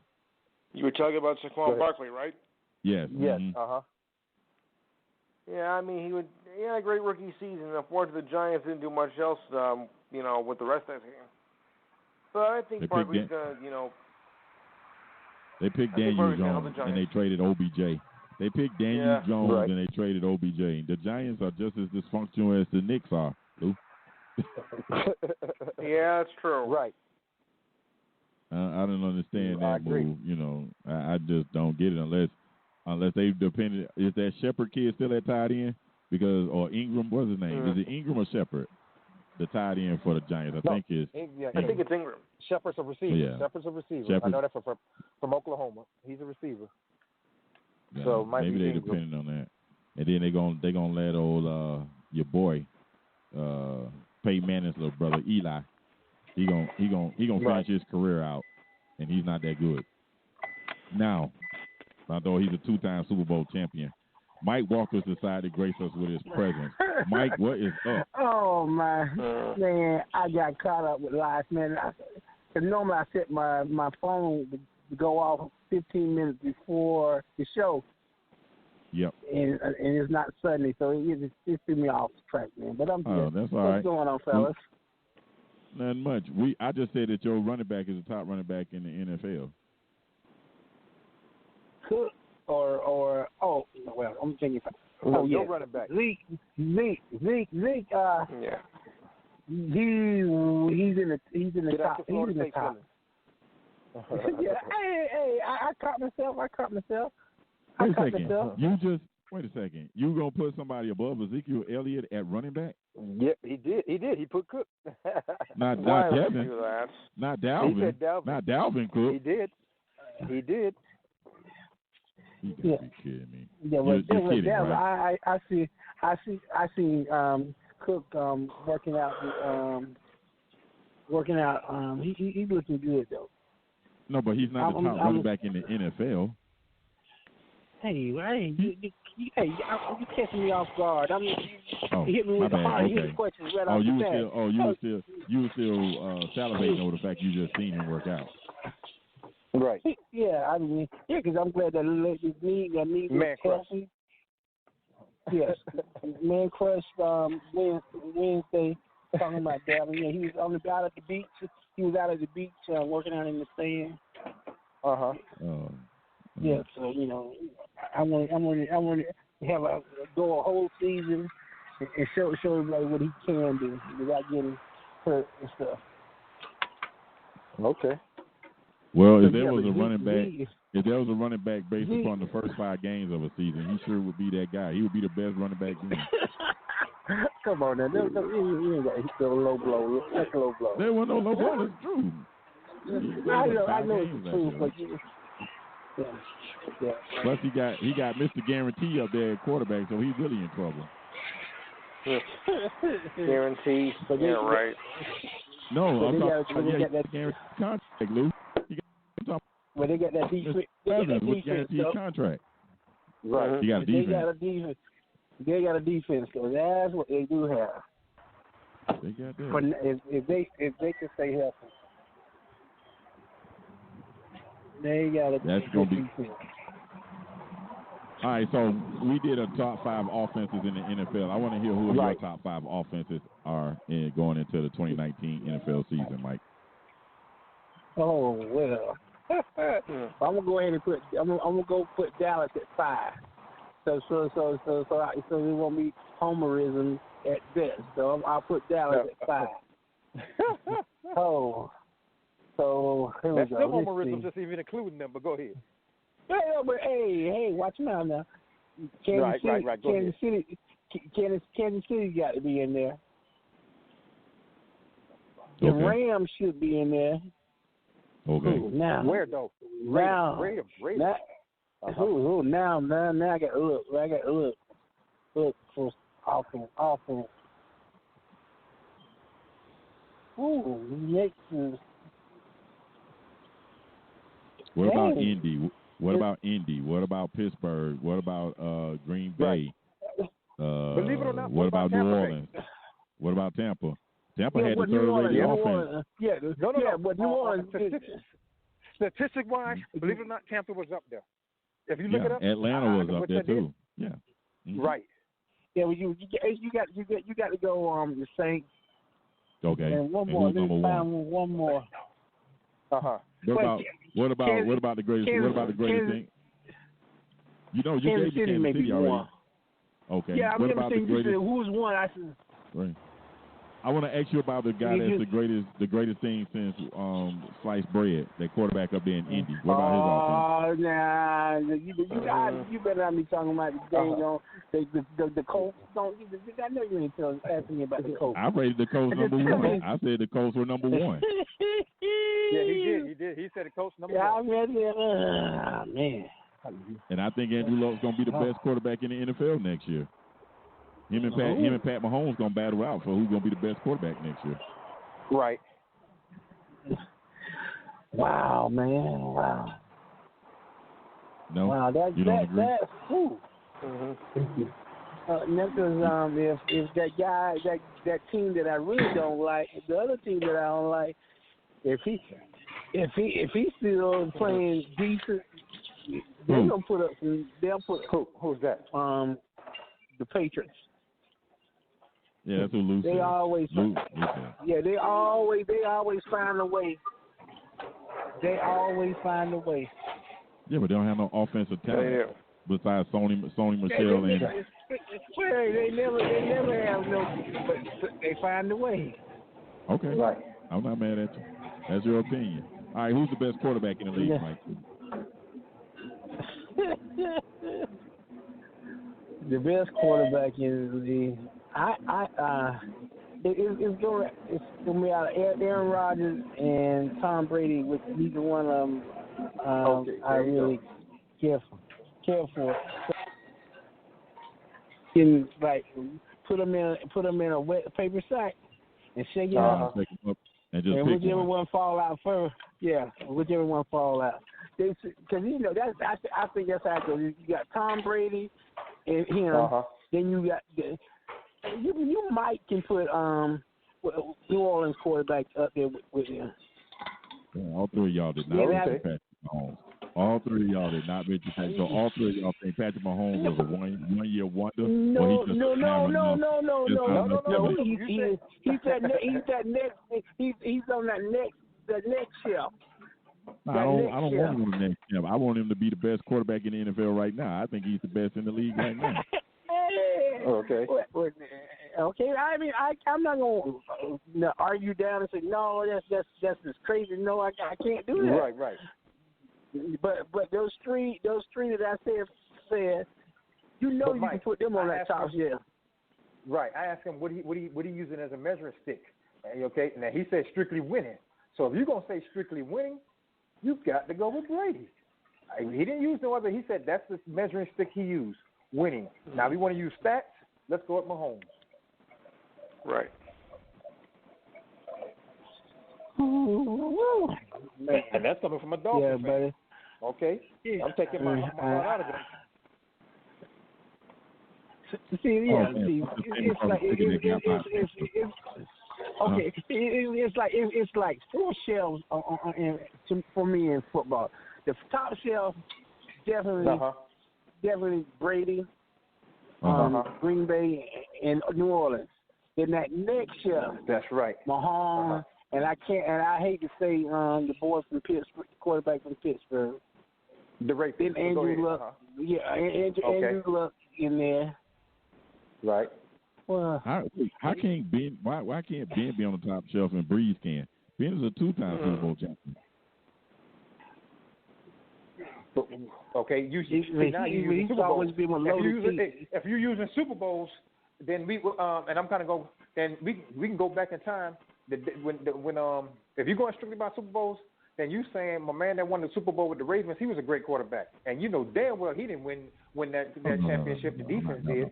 You were talking about Saquon Barkley, right? Yes. Yes. Mm-hmm. Yeah, I mean he had a great rookie season. Unfortunately, the Giants didn't do much else, with the rest of the team. But I think Barkley's gonna, They picked Daniel Jones and they traded OBJ. They picked Daniel Jones and they traded OBJ. The Giants are just as dysfunctional as the Knicks are, Lou. Yeah, that's true. Right. I don't understand that move. I just don't get it unless they depended. Is that Shepard kid still at tight end? Or Ingram? What's his name? Is it Ingram or Shepard? The tight end for the Giants. I think it's Ingram. Shepard's a receiver. Yeah. Shepard's a receiver. I know that from Oklahoma. He's a receiver. Yeah, so maybe they depending on that. And then they gonna let old your boy Peyton Manning's little brother Eli. He gonna finish his career out, and he's not that good. Now, although he's a 2-time Super Bowl champion, Mike Walker's decided to grace us with his presence. Mike, what is up? Oh man, I got caught up with life, man. Because normally I set my phone to go off 15 minutes before the show. Yep. And it's not suddenly, so it threw me off track, man. But I'm good. That's all right. What's going on, fellas? Not much. I just said that your running back is the top running back in the NFL. I'm thinking. Your running back. Zeke. Yeah. He's in the Get top. Out He's in the top. Yeah. Hey, I caught myself. Wait a second. You gonna put somebody above Ezekiel Elliott at running back? Yep, he did. He put Cook. Not Devin. Not Dalvin. He said Dalvin. Not Dalvin Cook. He did. You gotta be kidding me. Yeah, you're kidding, right? I see Cook working out. He's looking good though. No, but he's not the top running back in the NFL. you catching me off guard. You hit me my with the bad. hard Okay. hitting questions right off the bat. You were still salivating over the fact you just seen him work out. Right. Yeah, because I'm glad that his knee was healthy. Yes, Man Crush Wednesday talking about that. Yeah, he was out at the beach. He was out at the beach working out in the sand. Yeah, so I want to have go a whole season and show everybody what he can do without getting hurt and stuff. Okay. Well, if there was a running back based upon the first 5 games of a season, he sure would be that guy. He would be the best running back then. Come on now, you ain't got to hit the low blow. That's a low blow. There was no low blow. It's true. I know it's the truth, but yeah. Plus, he got Mr. Guarantee up there at quarterback, so he's really in trouble. Guarantee. Yeah, right. No, I'm talking about that guarantee contract, Lou. Well, they got that defense. With guaranteed contract. Right. He got a defense. They got a defense, so that's what they do have. They got that. But if they can stay healthy, they got a defense. All right, so we did a top 5 offenses in the NFL. I want to hear who your top 5 offenses are going into the 2019 NFL season, Mike. Oh well, I'm gonna go ahead and I'm gonna go put Dallas at 5. So it won't be homerism at best. So I'll put Dallas at 5. So here we That's go. still homerism, just even including them. But go ahead. But hey, watch them out now. Kansas City got to be in there. The Rams should be in there. Okay. Now where though? Now Rams. Now I got to look for offense. Ooh, next is. What about Indy? What about Indy? What about Pittsburgh? What about Green Bay? Believe it or not, what about New Orleans? What about Tampa? Tampa had the third-rated offense. But New Orleans. Statistic-wise, believe it or not, Tampa was up there. If you look it up, Atlanta was up there too. Yeah. Mm-hmm. Right. Yeah, well, you got to go the Saints. Okay. And one more. One more. What about the greatest? What about the greatest thing? You gave Kansas City already. One. Okay. Yeah, I'm what about the greatest? Who's one? Right. I want to ask you about the guy that's the greatest thing since sliced bread, that quarterback up there in Indy. What about his offense? You better not be talking about the Colts. I know you ain't asking me about the Colts. I rated the Colts number 1. I said the Colts were number 1. Yeah, he did. He said the Colts number 1. I read it. Man. And I think Andrew Luck's going to be the best quarterback in the NFL next year. Him and Pat Mahomes going to battle out for who's going to be the best quarterback next year. Right. Wow, man. Wow. No. Wow, you don't agree? That's whew. If that guy, that team that I really don't like, the other team that I don't like, if he's still playing decent, they're gonna put up some. They'll put who's that? The Patriots. Yeah, that's who Lou said. They always find a way. They always find a way. Yeah, but they don't have no offensive talent besides Sony Michel and. They never have no, but they find a way. Okay, right. I'm not mad at you. That's your opinion. All right, who's the best quarterback in the league, Mike? The best quarterback in the league. It's gonna be out of Aaron Rodgers and Tom Brady, with neither one of them I really care for. Can put them in a wet paper sack and shake it out, and just whichever one fall out first. Yeah, whichever one fall out. because I think that's how it goes. You got Tom Brady and him. Then you got you might can put New Orleans quarterback up there with him. Yeah, all three of y'all did not mention Patrick Mahomes. All three of y'all did not mention Patrick. So all three of y'all think Patrick Mahomes was a one-year wonder? No. He's on the next shelf. I don't want him on the next shelf. I want him to be the best quarterback in the NFL right now. I think he's the best in the league right now. Okay. Okay. I mean, I'm not gonna argue down and say no. That's just crazy. No, I can't do that. Right. But those three that I said, you can put them on that top shelf. Right. I asked him what he using as a measuring stick. Okay. Now he said strictly winning. So if you're gonna say strictly winning, you've got to go with Brady. He didn't use no other. He said that's the measuring stick he used. Winning. Now, if we want to use stats, let's go with Mahomes. Right. And that's coming from a Dolphins fan. Buddy. Okay. Yeah. I'm taking my heart out of it. It's like four shelves for me in football. The top shelf definitely Brady, Green Bay, and New Orleans. Then that next shelf, that's right, Mahomes, and I hate to say the boy from Pittsburgh, quarterback from Pittsburgh. The right. Then Andrew Luck, Andrew Luck in there. Right. Well, how can't Ben? Why can't Ben be on the top shelf and Breeze can? Ben is a 2-time Super Bowl champion. Okay, if you're using Super Bowls, then we and I'm kind of go. Then we can go back in time. When if you're going strictly by Super Bowls, then you saying my man that won the Super Bowl with the Ravens, he was a great quarterback, and you know damn well he didn't win that championship. The defense did.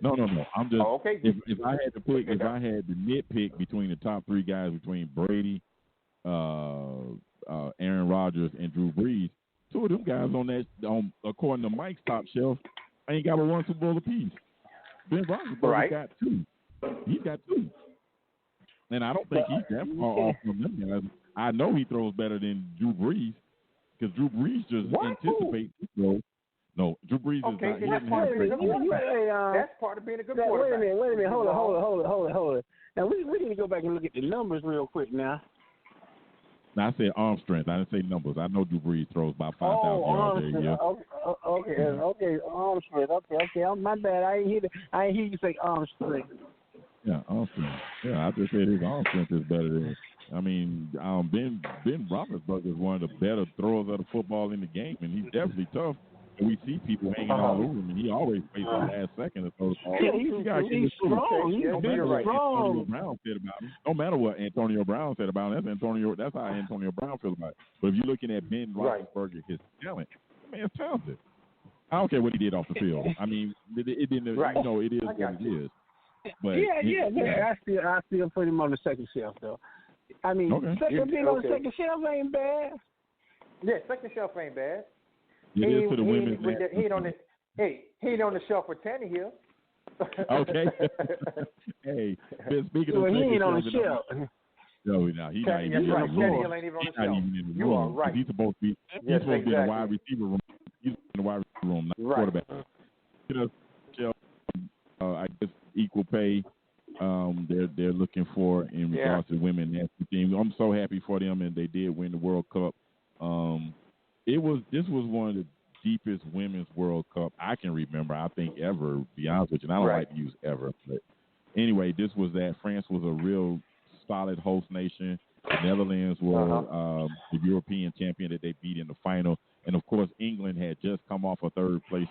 No. I'm just okay. If I had to pick, if I had to nitpick between the top three guys, between Brady, Aaron Rodgers, and Drew Brees. Two of them guys according to Mike's top shelf, ain't got one Super Bowl apiece. Ben Roethlisberger got two. He's got two. And I don't think he's that far off from them guys. I know he throws better than Drew Brees because Drew Brees just anticipates his throw. No, Drew Brees is not. That's part of being a good quarterback. Wait a minute. Hold it. Now, we need to go back and look at the numbers real quick now. Now, I said arm strength. I didn't say numbers. I know Drew Brees throws about 5,000 yards a year. Okay, arm strength. Okay. My bad. I ain't hear you say arm strength. Yeah, arm strength. Yeah, I just said his arm strength is better than. I mean, Ben Roethlisberger is one of the better throwers of the football in the game, and he's definitely tough. And we see people hanging all over him, and he always waits the last second to throw the ball. He's strong. Antonio Brown said about him. No matter what Antonio Brown said about him, that's how Antonio Brown feels about it. But if you're looking at Ben Roethlisberger, his talent, the man's talented. I don't care what he did off the field. I mean, it didn't. It is what it is. But I still put him on the second shelf, though. I mean, being on the second shelf ain't bad. Yeah, second shelf ain't bad. It is to the women's. He ain't on the shelf for Tannehill. Okay. Hey, speaking of he ain't on the shelf. No, he's not even on the floor. Tannehill ain't even on the shelf. You are right. He's supposed to be. He's supposed to be in the wide receiver room. He's in the wide receiver room, not quarterback. I guess equal pay. They're looking for in regards to women national team. I'm so happy for them, and they did win the World Cup. This was one of the deepest women's World Cup I can remember, I think, ever, to be honest with you. And I don't like to use ever. But anyway, this was that. France was a real solid host nation. The Netherlands were the European champion that they beat in the final. And, of course, England had just come off a third-place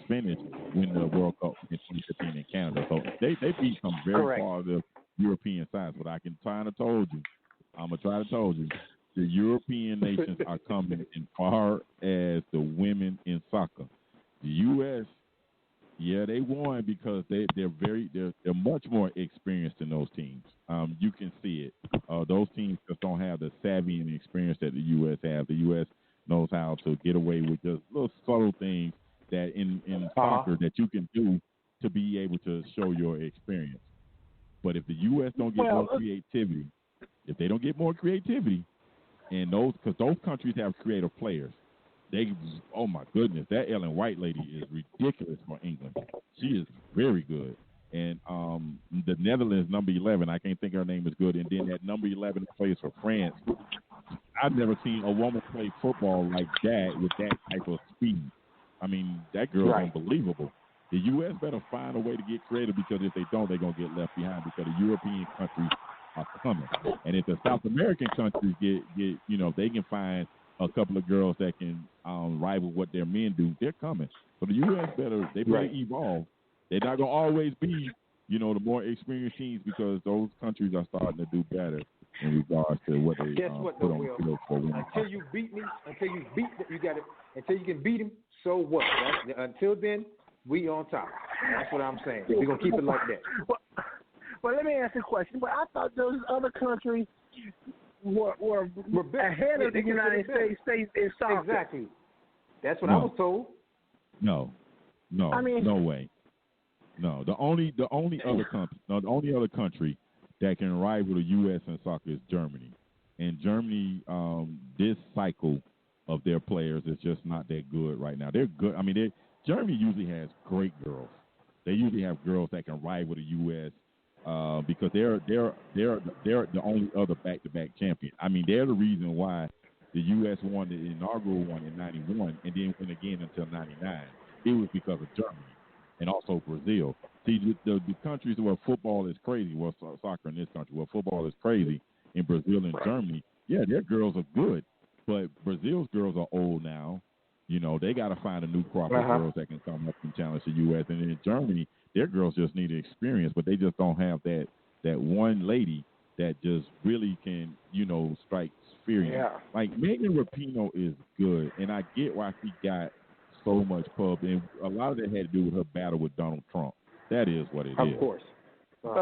finish in the World Cup in 2015 in Canada. So they beat some very positive European sides. But I can try to told you, the European nations are coming as far as the women in soccer. The U.S., they won because they're much more experienced than those teams. You can see it. Those teams just don't have the savvy and the experience that the U.S. have. The U.S. knows how to get away with just little subtle things that in soccer that you can do to be able to show your experience. But if the U.S. don't get more creativity, if they don't get more creativity, and because those countries have creative players, oh my goodness, that Ellen White lady is ridiculous for England. She is very good. And the Netherlands number 11, I can't think her name is good. And then that number 11 that plays for France. I've never seen a woman play football like that with that type of speed. I mean, that girl's unbelievable. The U.S. better find a way to get creative, because if they don't, they're going to get left behind, because the European countries are coming. And if the South American countries get they can find a couple of girls that can rival what their men do, they're coming. So the U.S. better evolve. They're not going to always be, the more experienced teams, because those countries are starting to do better in regards to what they put on the field for women. Until you beat me, until you can beat him, so what? Until then, we on top. That's what I'm saying. We're going to keep it like that. Well, let me ask you a question. But I thought those other countries were ahead of the United States in soccer. Exactly. That's what I was told. No. I mean, no way. No, the only other country that can rival the U.S. in soccer is Germany. And Germany, this cycle of their players is just not that good right now. They're good. I mean, Germany usually has great girls. They usually have girls that can rival the U.S. Because they're the only other back-to-back champion. I mean, they're the reason why the U.S. won the inaugural one in '91 and then went again until '99. It was because of Germany. And also Brazil. See, the countries where football is crazy, well, soccer in this country, where football is crazy, in Brazil and Germany, yeah, their girls are good, but Brazil's girls are old now. They got to find a new crop of girls that can come up and challenge the U.S. And in Germany, their girls just need experience, but they just don't have that one lady that just really can, strike fear. Yeah. Like Megan Rapinoe is good, and I get why she got so much pub, and a lot of that had to do with her battle with Donald Trump. That is what it is. Of course. But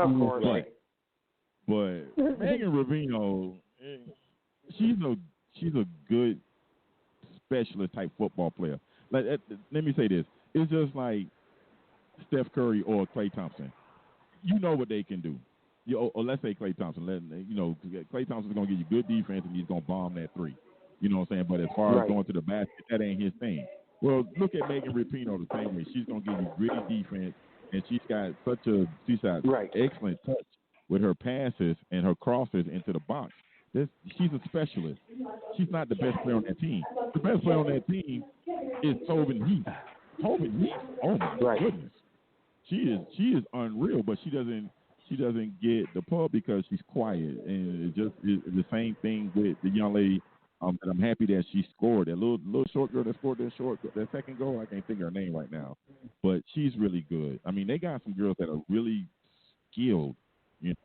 Megan Rapinoe, she's a good specialist type football player. Like, let me say this: it's just like Steph Curry or Klay Thompson. You know what they can do. Or let's say Klay Thompson. Klay Thompson's gonna give you good defense and he's gonna bomb that three. You know what I'm saying? But as far as going to the basket, that ain't his thing. Well, look at Megan Rapinoe the same way. She's going to give you gritty defense, and she's got excellent touch with her passes and her crosses into the box. She's a specialist. She's not the best player on that team. The best player on that team is Tobin Heath. Tobin Heath, oh my goodness, she is unreal, but she doesn't get the pub because she's quiet, and it's the same thing with the young lady. And I'm happy that she scored. That little short girl that scored that second goal, I can't think of her name right now. But she's really good. I mean, they got some girls that are really skilled, and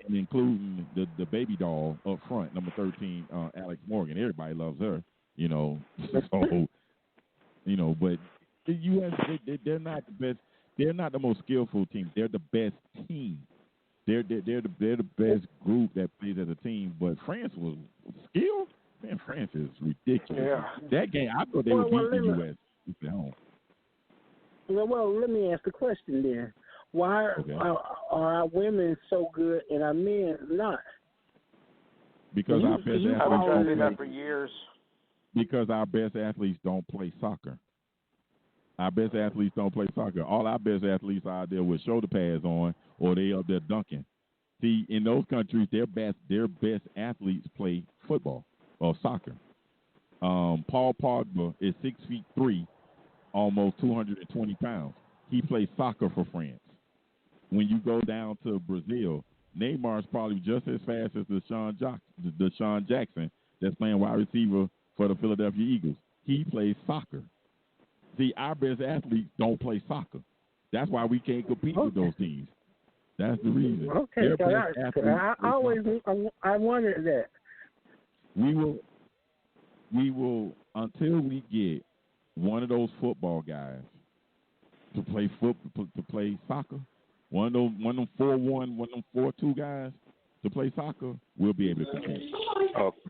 including the baby doll up front, number 13, Alex Morgan. Everybody loves her, So, but the U.S., they're not the best. They're not the most skillful team. They're the best team. They're the best group that plays as a team, but France was skilled. Man, France is ridiculous. Yeah. That game, I thought they would beat the U.S. at home. Well, let me ask the question then. Why are our women so good and our men not? Because our best athletes I've been trying to do that for years. Because our best athletes don't play soccer. Our best athletes don't play soccer. All our best athletes are out there with shoulder pads on, or they up there dunking. See, in those countries, their best athletes play football or soccer. Paul Pogba is 6'3", almost 220 pounds. He plays soccer for France. When you go down to Brazil, Neymar's probably just as fast as Deshaun Jackson that's playing wide receiver for the Philadelphia Eagles. He plays soccer. See, our best athletes don't play soccer. That's why we can't compete with those teams. That's the reason. Okay, I wondered that. We will until we get one of those football guys to play soccer. One of them 4-1, one of them 4-2 guys. to play soccer, we'll be able to compete.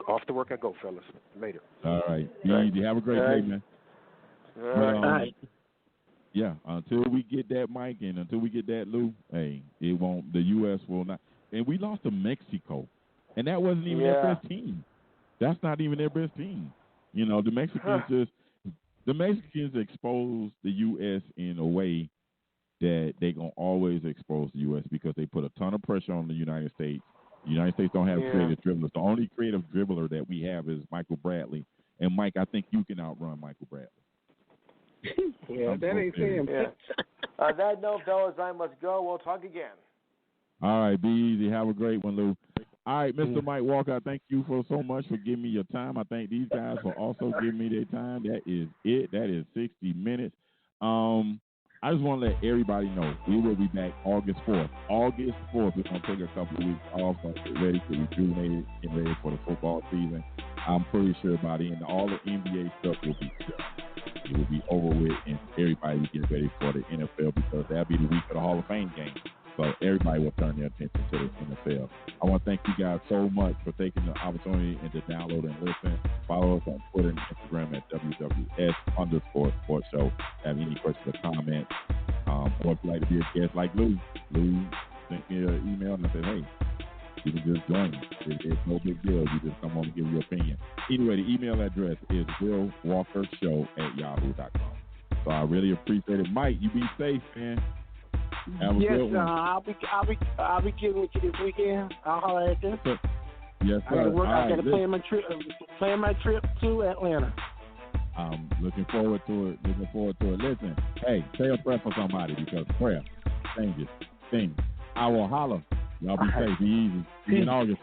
Off to work I go, fellas. Later. All right. Be easy. Have a great day, man. All right. Yeah, until we get that Mike and until we get that Lou, hey, it won't. The U.S. will not. And we lost to Mexico, and that wasn't even their best team. That's not even their best team. You know, the Mexicans exposed the U.S. in a way that they're going to always expose the U.S. because they put a ton of pressure on the United States. The United States don't have creative dribblers. The only creative dribbler that we have is Michael Bradley. And, Mike, I think you can outrun Michael Bradley. Yeah, that ain't saying much. On that note, fellas, I must go. We'll talk again. All right, be easy. Have a great one, Lou. All right, Mr. Mike Walker, I thank you for so much for giving me your time. I thank these guys for also giving me their time. That is it. That is 60 minutes. I just want to let everybody know we will be back August 4th. August 4th, we're going to take a couple of weeks off and get ready to rejuvenate it, get ready for the football season. I'm pretty sure by the end, all the NBA stuff will be done. It will be over with, and everybody will get ready for the NFL because that'll be the week of the Hall of Fame game. So everybody will turn their attention to the NFL. I want to thank you guys so much for taking the opportunity and to download and listen. Follow us on Twitter and Instagram at WWS_Sports Show. Have any questions or comments, or if you'd like to be a guest like Lou sent me an email and I said, hey, you can just join me. It's no big deal. You just come on and give your opinion. Anyway, the email address is willwalkershow@yahoo.com. So I really appreciate it. Mike, you be safe, man. Have a good one. I'll be getting with you this weekend. I'll holler at you. Yes, sir. I gotta plan my trip to Atlanta. I'm looking forward to it. Listen, hey, say a prayer for somebody because prayer changes things. I will holler. Y'all be safe. Be easy. See you in August.